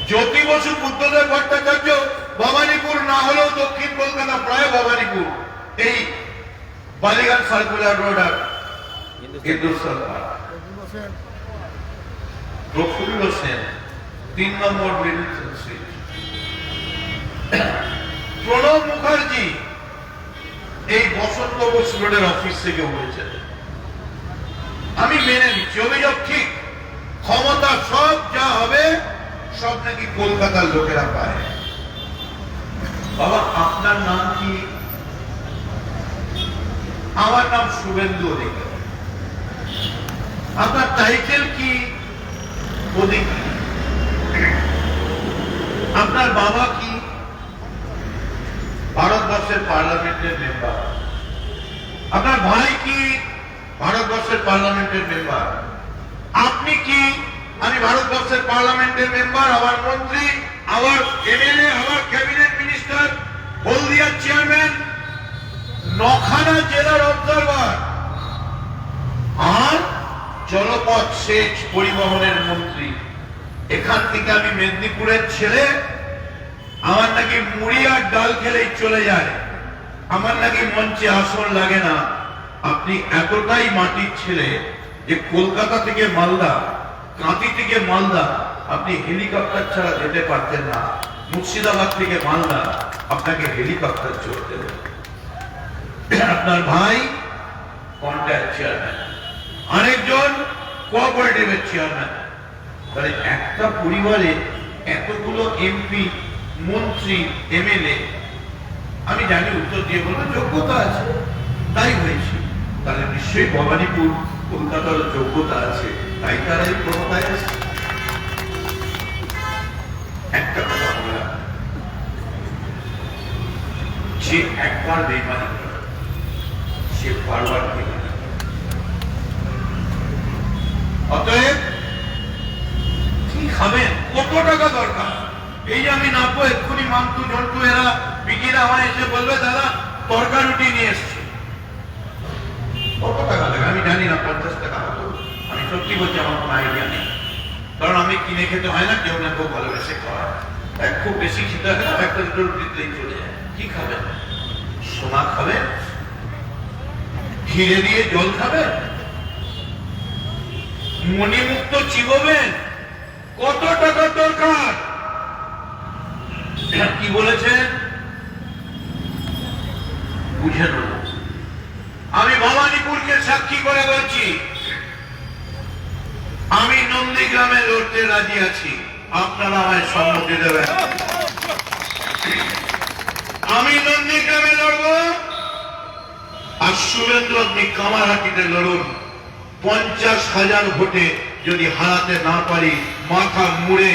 জ্যোতি বসু বুদ্ধদেব ভট্টাচার্য ভবানীপুর না হলেও দক্ষিণ কলকাতা প্রায় ভবানীপুর। এই বালিগঞ্জ সার্কুলার রোড আর হিন্দুস্তান প্রফুল্ল সেন 3 নম্বর মিডলটন স্ট্রিট, প্রণব মুখার্জি এই বসন্ত বোস রোডের অফিস থেকে উঠেছে। আমি মেনে নিচ্ছি অভিযোগ ঠিক, ক্ষমতা সব যা হবে সব নাকি কলকাতার লোকেরা পায়। বাবা আপনার নাম কি? আমার নাম শুভেন্দু অধিকারী। আপনার টাইটেল কি? অধিকারী। আপনার বাবা কি? ভারতবর্ষের পার্লামেন্টের মেম্বার। আপনার ভাই কি? ভারতবর্ষের পার্লামেন্টের মেম্বার। আপনি কি? আমি ভারতবর্ষের পার্লামেন্টের মেম্বার, আমার মন্ত্রী, আমার এমএলএ, আমার ক্যাবিনেট মিনিস্টার, হলদিয়ার চেয়ারম্যান, নখানা জেলার অবজারভার, আর জলপথ সেচ পরিবহনের মন্ত্রী। এখান থেকে আমি মেদিনীপুরের ছেলে, আমার নাকি মুড়ি আর ডাল খেলেই চলে যায়, আমার নাকি মঞ্চে আসন লাগে না। আপনি এতটাই মাটির ছেলে যে কলকাতা থেকে মালদা, কাঁথি থেকে মালদা আপনি হেলিকপ্টার ছাড়া যেতে পারতেন না, মুর্শিদাবাদ থেকে মালদা আপনাকে হেলিকপ্টার চড়তে হবে। আপনার ভাই কন্ট্রাক্ট চেয়ারম্যান, আরেকজন কোঅপারেটিভের চেয়ারম্যান। তাহলে একটা পরিবারে এতগুলো এমপি, মন্ত্রী, এমএলএ, আমি জানি উত্তর দিয়ে বলবো যোগ্যতা আছে, তাই হয়েছে। তাহলে নিশ্চয়ই ভবানীপুর কলকাতার যোগ্যতা আছে, তাই তারা এই ক্ষমতায় আছে। একটা কথা বলা, যে একবার বেইমানি করে সে বারবার বেইমানি করে। অতএব কি খাবেন, কত টাকা দরকার? এই যে আমি নামবো, এক্ষুনি মামতু জন্টু এরা বিকিরা আমায় এসে বলবে দাদা তরকা রুটি নিয়ে এসছি, কত টাকা লাগে? আমি জানি না, 50 টাকা হতো। আমি সত্যি বলছি, আমার কোনো আইডিয়া নেই, কারণ আমি কিনে খেতে হয় না, কেউ না কেউ ভালোবেসে খাওয়া। খুব বেশি খেতে হয় না, একটা দুটো রুটিতেই চলে যায়। কি খাবেন? সোনা খাবেন? ঘিরে দিয়ে জল খাবেন? মণিমুক্ত চিবোবেন? কত টাকা দরকার? কি বলেছেন বুঝে নেব। আমি ভবানীপুরকে সাক্ষী করে বলছি, আমি নন্দীগ্রামে লড়তে রাজি আছি, আপনারা আমায় সম্মতি দেবেন। আমি নন্দীগ্রামে লড়ব, আর শুভেন্দু আপনি কামারহাটিতে লড়ুন। 50,000 ভোটে যদি হারাতে না পারি, মাথা মুড়ে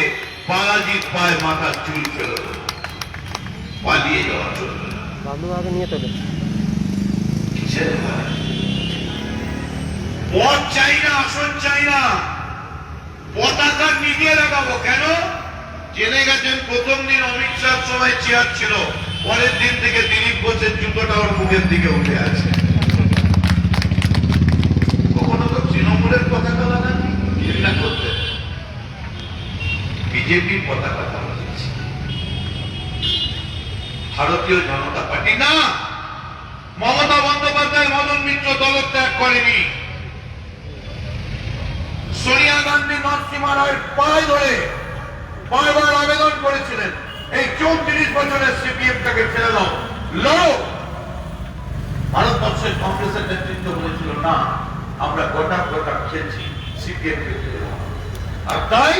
বালাজির পায়ে মাথা চুল ফেলে দেব। পালিয়ে যাওয়া চলবে না। বাবলুবাবুকে নিয়ে তোলে। পদ চাই না, আসন চাই না, পতাকা নিজে লাগাবো। কেন? জেনে গেছেন প্রথম দিন অমিত শাহ সময় চেয়ার ছিল, পরের দিন থেকে দিলীপ ঘোষের জুতোটা ওর মুখের দিকে উঠে আছে। কখনো তো তৃণমূলের পতাকা লাগান ঘৃণা করতে, বিজেপির পতাকা লাগাচ্ছি। ভারতীয় জনতা পার্টি না, মমতা বন্দ্যোপাধ্যায় মদন মিত্র দলত্যাগ করেনি। সোনিয়া গান্ধী নরসিমা রায়ের পায়ে ধরে বারবার আবেদন করেছিলেন, এই 34 বছরের সিপিএমটাকে ছেড়ে দাও, লড়ো। ভারতবর্ষের কংগ্রেসের নেতৃত্ব বলেছিল না, আমরা গোটা গোটা খেলছি, সিপিএম কে ছেড়ে দাও। আর তাই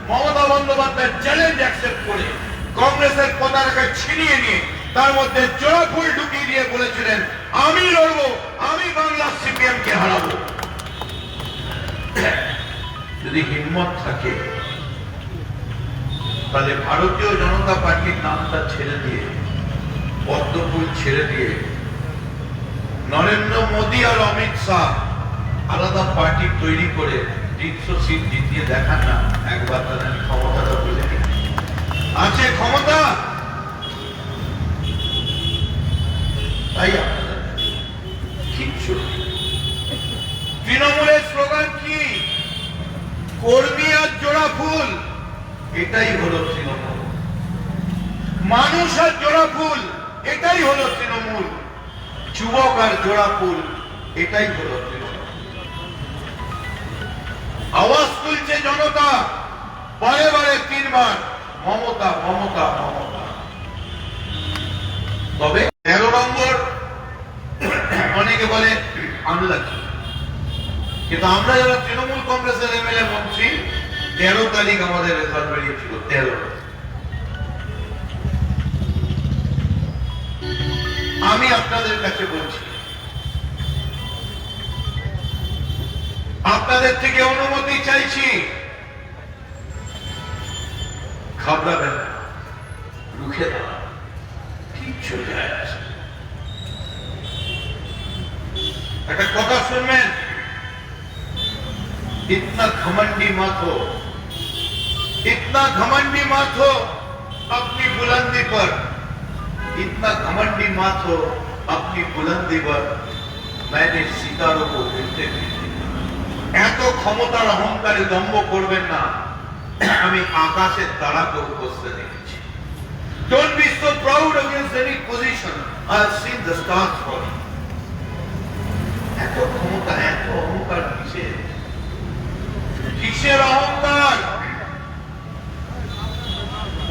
মমতা বন্দ্যোপাধ্যায় চ্যালেঞ্জ অ্যাকসেপ্ট করে কংগ্রেসের পতাকা ছিনিয়ে নিয়ে তার মধ্যে জোড়া ফুল ঢুকিয়ে দিয়ে বলেছিলেন, আমি লড়বো, আমি বাংলার সিপিএম কে হারাবো। যদি হিম্মত থাকে তাহলে ভারতীয় জনতা পার্টির নামটা ছেড়ে দিয়ে, পদ্মফুল ছেড়ে দিয়ে নরেন্দ্র মোদী আর অমিত শাহ আলাদা পার্টি তৈরি করে 300 সিট জিতিয়ে দেখান না একবার, তাদের ক্ষমতাটা বুঝে নিন। আছে ক্ষমতা, তাই আপনাদের কিচ্ছু নেই। তৃণমূলের স্লোগান কি? কর্মী আর জোড়া ফুল, এটাই হলো তৃণমূল। মানুষ আর জোড়া ফুল, এটাই হলো তৃণমূল। যুবক আর জোড়া ফুল, এটাই হলো তৃণমূল। আওয়াজ তুলছে জনতা বারে বারে 3 বার মমতা মমতা মমতা। তবে 13 নম্বর অনেকে বলে আনলাকি, কিন্তু আমরা যারা তৃণমূল কংগ্রেসের এমএলএ মন্ত্রী 13 তারিখ আমাদের রেজাল্ট বেরিয়েছিল। 13 আমি আপনাদের কাছে বলছি, আপনাদের থেকে অনুমতি চাইছি, ঘাবড়াবেন না, রুখে দাঁড়ান, কিচ্ছু যায় আসে না। একটা কথা শুনবেন, इतना घमंडी मत हो, इतना घमंडी मत हो अपनी बुलंदी पर, इतना घमंडी मत हो अपनी बुलंदी पर मैंने सितारों को गिरते गिरते। এত ক্ষমতার অহংকারে দম্ভ করবেন না, আমি আকাশের তারাকে বসতে দেখেছি। Don't be so proud against any position. I have seen the stars falling. এত ক্ষমতা, এত অহংকার কিসের? কিসের অহংকার?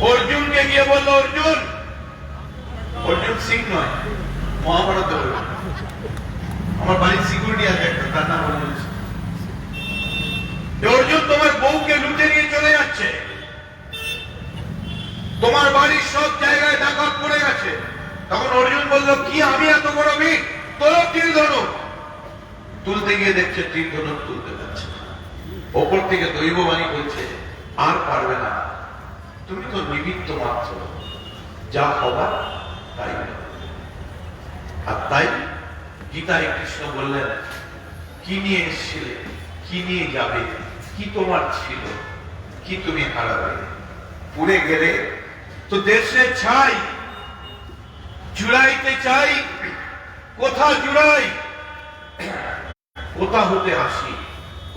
অর্জুনকে গিয়ে বলল, অর্জুন, অর্জুন সিং নয়, মহাভারতে বলল, আমার বাড়ির সিকিউরিটি আছে একটা, তার নাম অর্জুন সিং। অর্জুন তোমার বউকে লুটে নিয়ে চলে যাচ্ছে, তোমার বাড়ির সব জায়গায় ডাকাত পড়ে গেছে। তখন অর্জুন বলল, কি আমি এত বড় বীর, তোর তীর ধনুক। তুলতে গিয়ে দেখছে তীর ধনুক তুলতে পারছে না। ওপর থেকে দৈববাণী বলছে, আর পারবে না, তুমি তো নিমিত্ত মাত্র, যা হবার তাই হবে। আর তাই গীতায় কৃষ্ণ বললেন, কি নিয়ে এসেছিলে, কি নিয়ে যাবে, কি তোমার ছিল, কি তুমি হারাবে। পুড়ে গেলে তো দেশে ছাই, জুড়াইতে চাই, কোথা জুড়াই, কোথা হতে আসি,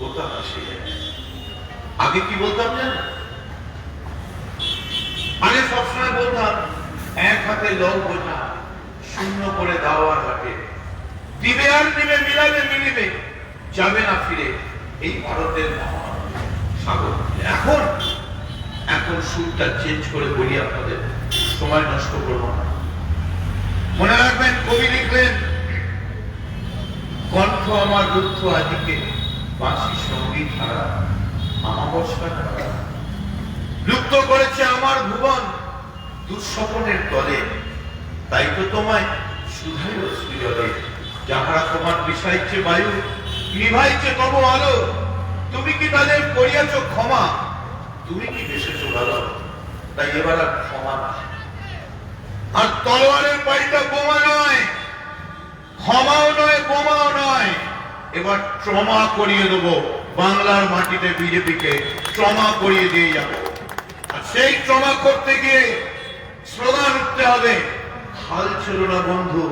কোথা আসে। আগে কি বলতাম জানেন? আগে সবসময় বলতাম, এক হাতে লও বোঝা, শূন্য করে দাওয়ার হাটে, দিবে আর দিবে, মিলাবে মিলিবে, যাবে না ফিরে এই ভারতের মহান সাগর। এখন এখন সুরটা চেঞ্জ করে বলি আপনাদের, সময় নষ্ট করব না। মনে রাখবেন, কবি লিখলেন, কণ্ঠ আমার রুদ্ধ আদিকে, বাঁশি সঙ্গীত হারা আমাবস্যা ধারা। লুপ্ত করেছে আমার ভুবন দুঃস্বপনের তলে, তাই তো তোমায় শুধাইল শ্রীজলে। যাহারা তোমার বিষাইছে বায়ু, নিভাইছে তব আলো, তুমি কি তাদের করিয়াছ ক্ষমা, তুমি কি বেসেছ ভালো, তাই এবার আর ক্ষমা না। আর তলোয়ারের বাড়িটা বোমা নয়, ক্ষমাও নয়, বোমাও নয়, এবার ট্রমা করিয়ে দেবো বাংলার মাটিতে। বিজেপিকে ট্রমা করিয়ে দিয়ে যাবো। আর সেই ট্রমা করতে গিয়ে স্লোগান উঠতে হবে, হাল ছিল না বন্ধু,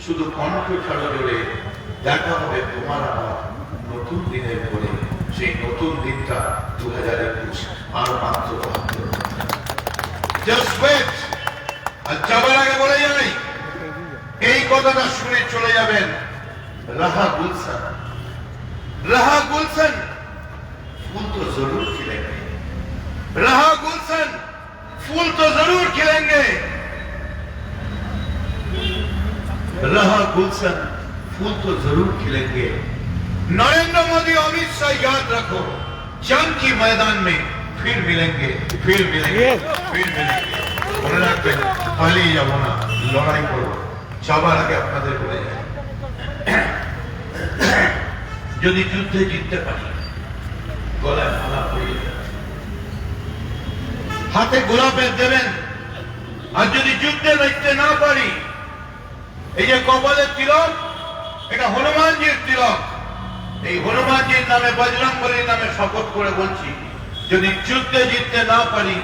শুধু কণ্ঠ ছাড়া জোরে, দেখা হবে তোমার আমার নতুন দিনের পরে। সেই নতুন দিনটা 2021, আর মাত্র জাস্ট ওয়েট। আর যাবার আগে বলে যাই, এই কথাটা শুনে চলে যাবেন, रहा गुलशन, रहा गुलशन, फूल तो जरूर खिलेंगे, रहा गुलशन, फूल तो जरूर खिलेंगे, रहा गुलशन, फूल तो जरूर खिलेंगे। नरेंद्र मोदी, अमित शाह, याद रखो, जंग की मैदान में फिर मिलेंगे, फिर मिलेंगे, फिर मिलेंगे। মনে রাখবেন, পালিয়ে যাবো না, লড়াই করবো। যাবার আগে আপনাদের বলে যায়, যদি যুদ্ধে জিততে পারি, গলায় মালা পরিয়ে দেবেন, হাতে গোলাপের দেবেন। আর যদি যুদ্ধে লড়তে না পারি, এই যে কপালের তিলক, এটা হনুমানজির তিলক। এই হনুমানজির নামে, বজরংবলীর নামে শপথ করে বলছি, যদি যুদ্ধে জিততে না পারি,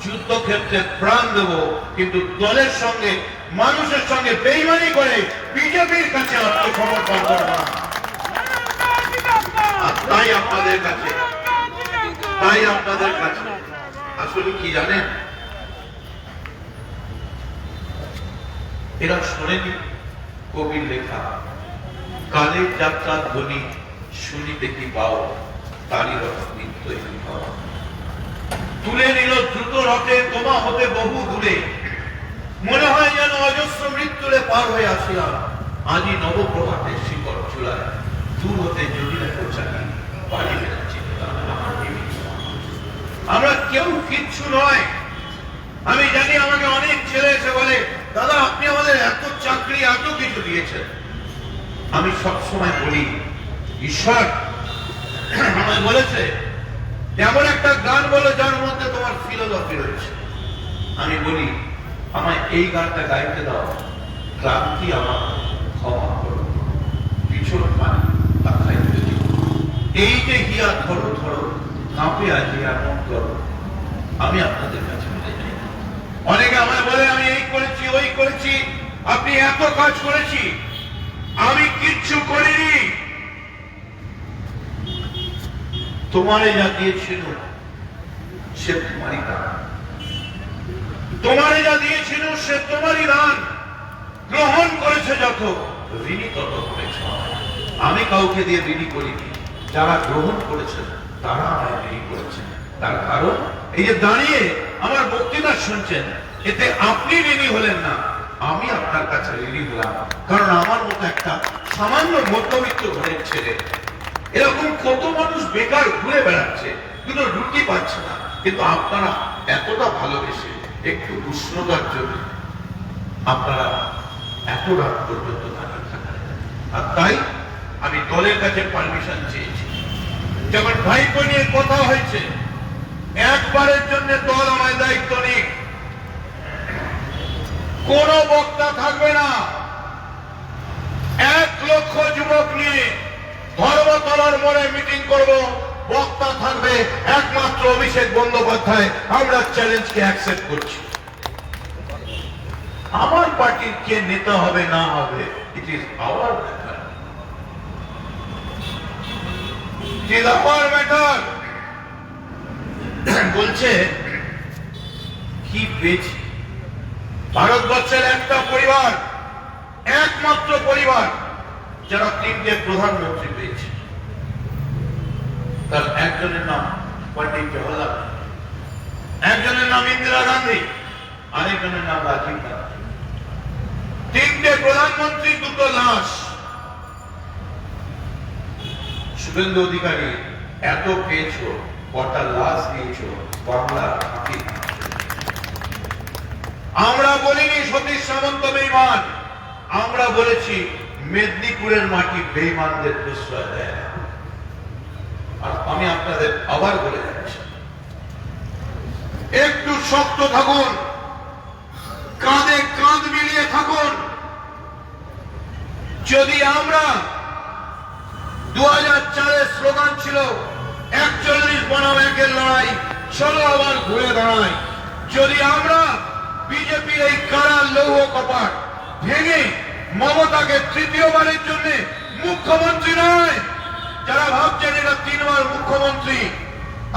যুদ্ধক্ষেত্রে প্রাণ দেব, কিন্তু দলের সঙ্গে, মানুষের সঙ্গে বেইমানি করে বিজেপির কাছে আত্মসমর্পণ করব না। আর তাই আপনাদের কাছে আসলে কি জানেন, এরা শোনেনি কবির লেখা, কালের যাত্রার ধ্বনি শুনিতে কি পাও, তারই রথ নিত্য তুলে নিল দ্রুত রথে তোমা হতে বহু দূরে, মনে হয় যেন অজস্র মৃত্যুরে পার হয়ে আসিলাম, আজই নবপ্রভাতের শিকর চূড়ায়, দূর হতে যদি দেখো চাকি বাড়ি বেড়াচ্ছি। আমরা কেউ কিচ্ছু নয়। আমি জানি আমাকে অনেক ছেলে এসে বলে, দাদা আপনি আমাদের এত চাকরি, এত কিছু দিয়েছেন। আমি সবসময় বলি, ঈশ্বর আমায় বলেছে এমন একটা গান বলো যার মধ্যে তোমার ফিলোসফি রয়েছে। আমি বলি, আমায় এই গানটা গাইতে দাও, ক্লান্তি আমার ক্ষমা করো, পিছন পানি তা খাইতে দিও, এই যে হিয়া ধরো ধরো কাঁপে আজ এমন করো। আমি আপনাদের কাছে বলে যাই, অনেকে আমায় বলে আমি এই করেছি ওই করেছি, আপনি এত কাজ করেছি, আমি কিচ্ছু করিনি। তোমারে যা দিয়েছিল সে তোমারই দান, তোমারে যা দিয়েছিল সে তোমারই দান, গ্রহণ করেছে যত ঋণী তত করেছ। আমি কাউকে দিয়ে ঋণী করিনি, যারা গ্রহণ করেছেন তারা আমায় ঋণী করেছেন। তার কারণ এই যে দাঁড়িয়ে আমার বক্তৃতা শুনছেন, এতে আপনি ঋণী হলেন না, আমি আপনার কাছে ঋণী হলাম। কারণ আমার মতো একটা সামান্য মধ্যবিত্ত ঘরের ছেলে, এরকম কত মানুষ বেকার ঘুরে বেড়াচ্ছে, কিন্তু রুটি পাচ্ছে না, কিন্তু আপনারা এতটা ভালোবেসে একটু উষ্ণতার জন্য আপনারা এত রাত পর্যন্ত দাঁড়িয়ে থাকেন। আর তাই আমি দলের কাছে পারমিশন চেয়েছি, যখন ভাইপো নিয়ে কথা হয়েছে, একবারের জন্য দল আমায় দায়িত্ব নিক, কোন বক্তা থাকবে না। 1 লক্ষ যুবক নিয়ে ধর্মতলার মোড়ে মিটিং করব, বক্তা থাকবে একমাত্র অভিষেক বন্দ্যোপাধ্যায়। আমরা চ্যালেঞ্জকে অ্যাকসেপ্ট করছি। আমার পার্টির কে নেতা হবে না হবে, it is our matter, it is our matter. বলছে কি পেয়েছি, ভারতবর্ষের একটা পরিবার, একমাত্র পরিবার যারা 3টে প্রধানমন্ত্রী পেয়েছে। তার একজনের নাম পন্ডিত জওহরলাল, একজনের নাম ইন্দিরা গান্ধী, আরেকজনের নাম রাজীব গান্ধী। 3টে প্রধানমন্ত্রী, 2টো লাশ। শুভেন্দু অধিকারী এত পেয়েছো, কটা লাশ দিয়েছো বাংলার মাটি। আমরা বলিনি সতীশ সামন্ত বেঈমান, আমরা বলেছি মেদিনীপুরের মাটি বেঈমানদের প্রশ্রয় দেয় না। আর আমি আপনাদের আবার বলে যাচ্ছি, একটু শক্ত থাকুন, কাঁধে কাঁধ মিলিয়ে থাকুন। যদি আমরা 2004-এর স্লোগান ছিল 41 বনাম 1-এর লড়াই, চলো আবার ঘুরে দাঁড়াই। যদি আমরা বিজেপির এই কারা লৌহ কপাট ভেঙে মমতাকে 3য়বারের জন্য মুখ্যমন্ত্রী নয়, যারা ভাবছেন এটা 3বার মুখ্যমন্ত্রী,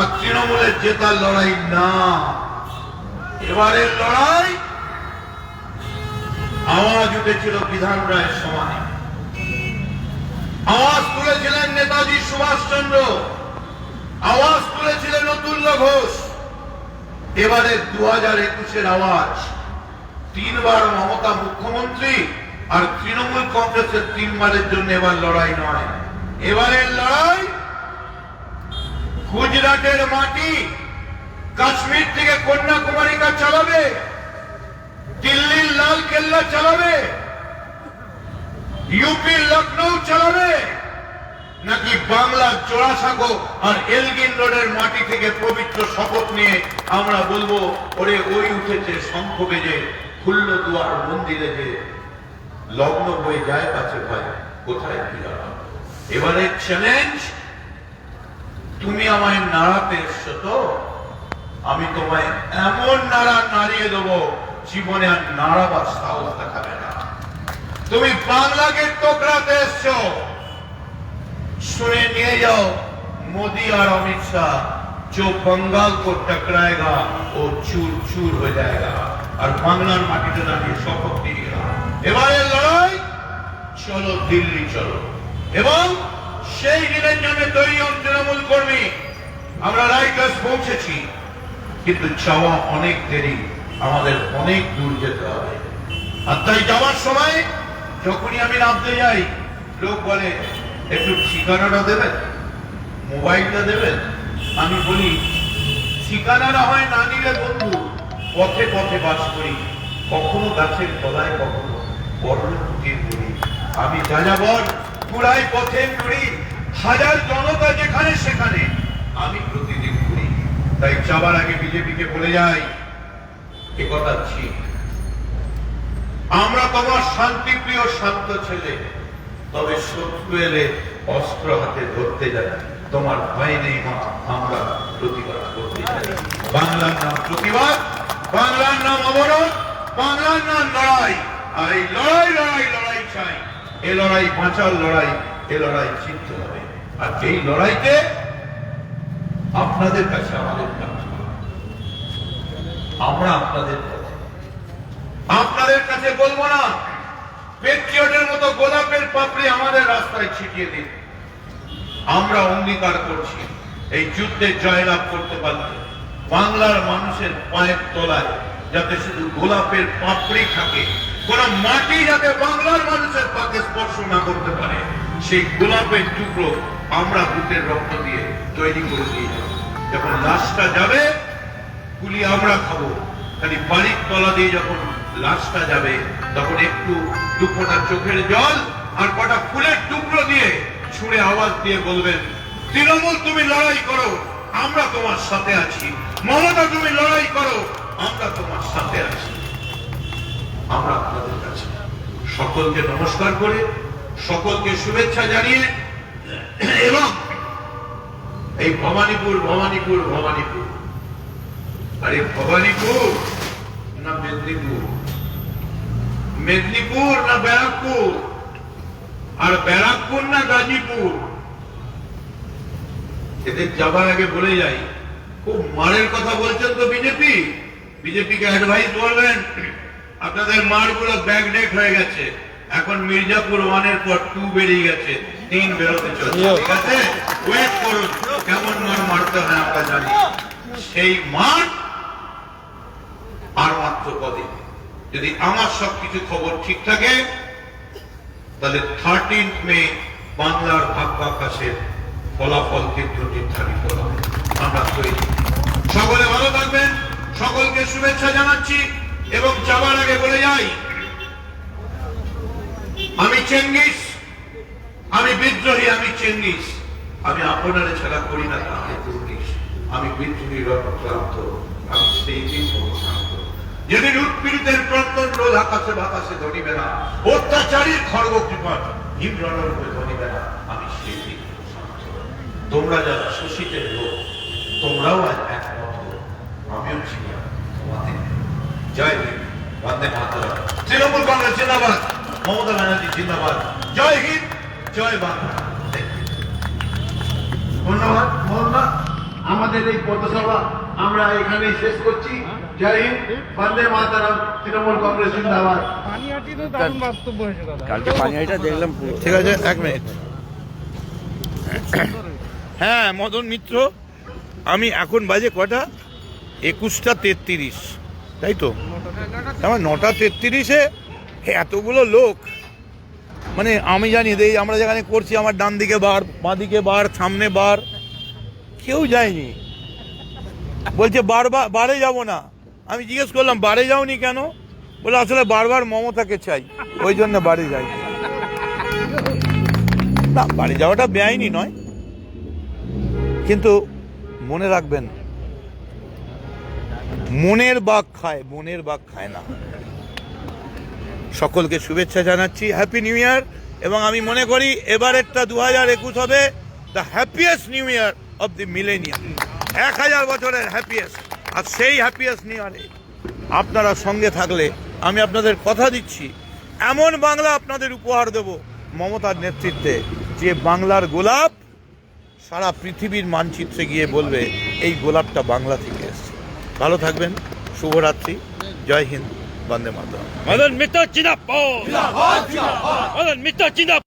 আর তৃণমূলের জেতার লড়াই না, এবারের লড়াই। আওয়াজ উঠেছিল বিধান রায়ের সময়, আওয়াজ তুলেছিলেন নেতাজি সুভাষচন্দ্র, আওয়াজ তুলেছিলেন অতুল্য ঘোষ। এবারে 2021-এর আওয়াজ, 3বার মমতা মুখ্যমন্ত্রী আর তৃণমূল কংগ্রেসের 3বারের জন্য এবার লড়াই নয়, এবারের লড়াই গুজরাটের মাটি কাশ্মীর থেকে কন্যাকুমারী চালাবে, দিল্লির লাল কেল্লা চালাবে, ইউপির লখনৌ চালাবে, নাকি বাংলার জোড়াসাঁকো আর এলগিন রোডের মাটি থেকে পবিত্র শপথ নিয়ে আমরা বলবো, ওরে ওই উঠেছে শঙ্খ বেজে, খুলল দুয়ার মন্দিরে যে, লগ্ন বয়ে যায় কাছে ভাই, কোথায় ফিরা। এবারে চ্যালেঞ্জ, তুমি আমায় নাড়াতে এসছো তো, আমি তোমায় এমন নাড়া নাড়িয়ে দেবো, জীবনে আর নাড়াবার সাহস দেখাবে না। তুমি বাংলাকে টুকরাতে এসছো, শুনে নিয়ে যাও, मोदी और अमित शाह जो बंगाल को टकराएगा वो चूर चूर हो जाएगा। और बांग्लार माटीते दाঁড়িয়ে শপথ নিয়ে এবারে লড়াই, চলো দিল্লি চলো। এবং সেই দিনের জন্য তৈরি হন তৃণমূল কর্মী। আমরা রায়গঞ্জ পৌঁছেছি, কিন্তু যাওয়া অনেক দেরি, আমাদের অনেক দূর যেতে হবে। আর তাই যাওয়ার সময় যখনই আমি নামতে যাই, লোক বলে একটু ঠিকানাটা দেবেন, মোবাইলটা দেবেন। আমি বলি ঠিকানা না হয় না নিলে বন্ধু, পথে পথে বাস করি, কখনো গাছের তলায়, কখনো বড় কুটির করি। আমি যাযাবর, পুরাই পথে ঘুরি, হাজার জনতা যেখানে সেখানে আমি প্রতিদিন ঘুরি। তাই যাবার আগে বিজেপিকে বলে যাই, এ কথা ঠিক, আমরা তোমার শান্তিপ্রিয় শান্ত ছেলে, তবে শত্রু এলে অস্ত্র হাতে ধরতে যাই, তোমার ভয় নেই মা, আমরা প্রতিবাদ করতে যাই। বাংলার নাম প্রতিবাদ, বাংলার নাম অবরোধ, বাংলার নাম লড়াই। আর এই লড়াই লড়াই লড়াই চাই, এ লড়াই বাঁচার লড়াই, এ লড়াই জিততে হবে। আর এই লড়াইতে আপনাদের কাছে আমাদের কাজ, আমরা আপনাদের কাছে, আপনাদের কাছে বলবো না পেট্রিয়টের মতো গোলাপের পাপড়ি আমাদের রাস্তায় ছিটিয়ে দিন। আমরা অঙ্গীকার করছি, এই যুদ্ধে জয়লাভ করতে পারলে বাংলার মানুষের পায়ের তলায় যাতে শুধু গোলাপের পাপড়ি থাকে, কোন মাটি যাতে বাংলার মানুষের পাকে স্পর্শ না করতে পারে, সেই গোলাপের টুকরো আমরা বুকের রক্ত দিয়ে তৈরি করে দিয়ে যাব। যখন লাশটা যাবে, গুলি আমরা খাবো, খালি বাড়ির তলা দিয়ে যখন লাশটা যাবে, তখন একটু দুফোঁটা চোখের জল আর কটা ফুলের টুকরো দিয়ে ছুঁড়ে আওয়াজ দিয়ে বলবেন, তৃণমূল তুমি লড়াই করো, আমরা তোমার সাথে আছি। মমতা তুমি লড়াই করো, আমরা তোমার সাথে আছি। আমরা আপনাদের কাছে সকলকে নমস্কার করে, সকলকে শুভেচ্ছা জানিয়ে, এবং এই ভবানীপুর ভবানীপুর ভবানীপুর, আরে ভবানীপুর না মেদিনীপুর, মেদিনীপুর না ব্যারাকপুর, আর ব্যারাকপুর না গাজীপুর, এদের যাবার আগে বলে যাই, খুব মারের কথা বলছেন তো বিজেপি, বিজেপিকে অ্যাডভাইস বলবেন, আপনাদের মারগুলো ব্যাকডেট হয়ে গেছে, এখন মির্জাপুর 1 এর পর 2 বেরিয়ে গেছে, 3 বেরোতে চলছে, ঠিক আছে? ওয়েট করুন, কেমন মার মারতে হয় আমরা জানি। সেই মার আর মাত্র কদিন, যদি আমার সবকিছু খবর ঠিক থাকে, তাহলে 13 মে বাংলার ভাগ্যাকাশের ফলাফল চিত্র নির্ধারিত হবে। আমরা তৈরি, সকলে ভালো থাকবেন, সকলকে শুভেচ্ছা জানাচ্ছি। এবং যাবার আগে বলে যাই, আমি চেঙ্গিস, আমি বিদ্রোহী, আমি চেঙ্গিস, আমি আপনারা ছাড়া করি না তাহলে দুর্নীশ, আমি বিদ্রোহী রক্তাক্ত, আমি সেই দিন শান্ত, যেদিন উৎপীড়িতের ক্রন্দন রোধ আকাশে বাতাসে ধরিবে না, অত্যাচারীর খড়গ কৃপা হিমরণের উপরে ধরিবে না, আমি সেই দিন শান্ত। তোমরা যারা শোষিতের লোক, তোমরাও আজ একমত, আমিও ছিলাম তোমাদের। জয় হিন্দ, বন্দে মাতরম। তৃণমূল কংগ্রেস জিন্দাবাদ, মমতা ব্যানার্জি জিন্দাবাদ। জয় হিন্দ, জয় বাংলা। ধন্যবাদ মোহনদা। আমাদের এই পথসভা আমরা এখানে শেষ করছি। জয় হিন্দ, বন্দে মাতরম, তৃণমূল কংগ্রেস জিন্দাবাদ। পানিহাটি তো দারুণ বক্তব্য হয়েছে দাদা। কালকে পানিহাটিটা দেখলাম পুরো। ঠিক আছে, 1 মিনিট। হ্যাঁ মদন মিত্র, আমি এখন বাজে কটা? 21:33, তাই তো? আমার 9:33-এ এতগুলো লোক, মানে আমি জানি এই আমরা যেখানে করছি, আমার ডান দিকে বার, বাঁ দিকে বার, সামনে বার, কেউ যায়নি। বলছে বারে যাব না। আমি জিজ্ঞেস করলাম বারে যাওনি কেন? বলে আসলে বারবার মমতাকে চাই, ওই জন্য বাড়ি যাই। না, বাড়ি যাওয়াটা বেআইনি নয়, কিন্তু মনে রাখবেন, মনের বাঘ খায়, মনের বাঘ খায় না। সকলকে শুভেচ্ছা জানাচ্ছি, হ্যাপি নিউ ইয়ার। এবং আমি মনে করি এবারেরটা 2021 হবে the happiest new year of the millennium, 1000 বছরের হ্যাপিয়েস্ট। আর সেই হ্যাপিয়েস্ট নিউ ইয়ারে আপনারা সঙ্গে থাকলে আমি আপনাদের কথা দিচ্ছি, এমন বাংলা আপনাদের উপহার দেব মমতার নেতৃত্বে, যে বাংলার গোলাপ সারা পৃথিবীর মানচিত্রে গিয়ে বলবে এই গোলাপটা বাংলা থেকে এসেছে। ভালো থাকবেন, শুভরাত্রি, জয় হিন্দ, বন্দে মাতরম। মদন মিত্র জিন্দাবাদ। মদন মিত্র জিন্দাবাদ।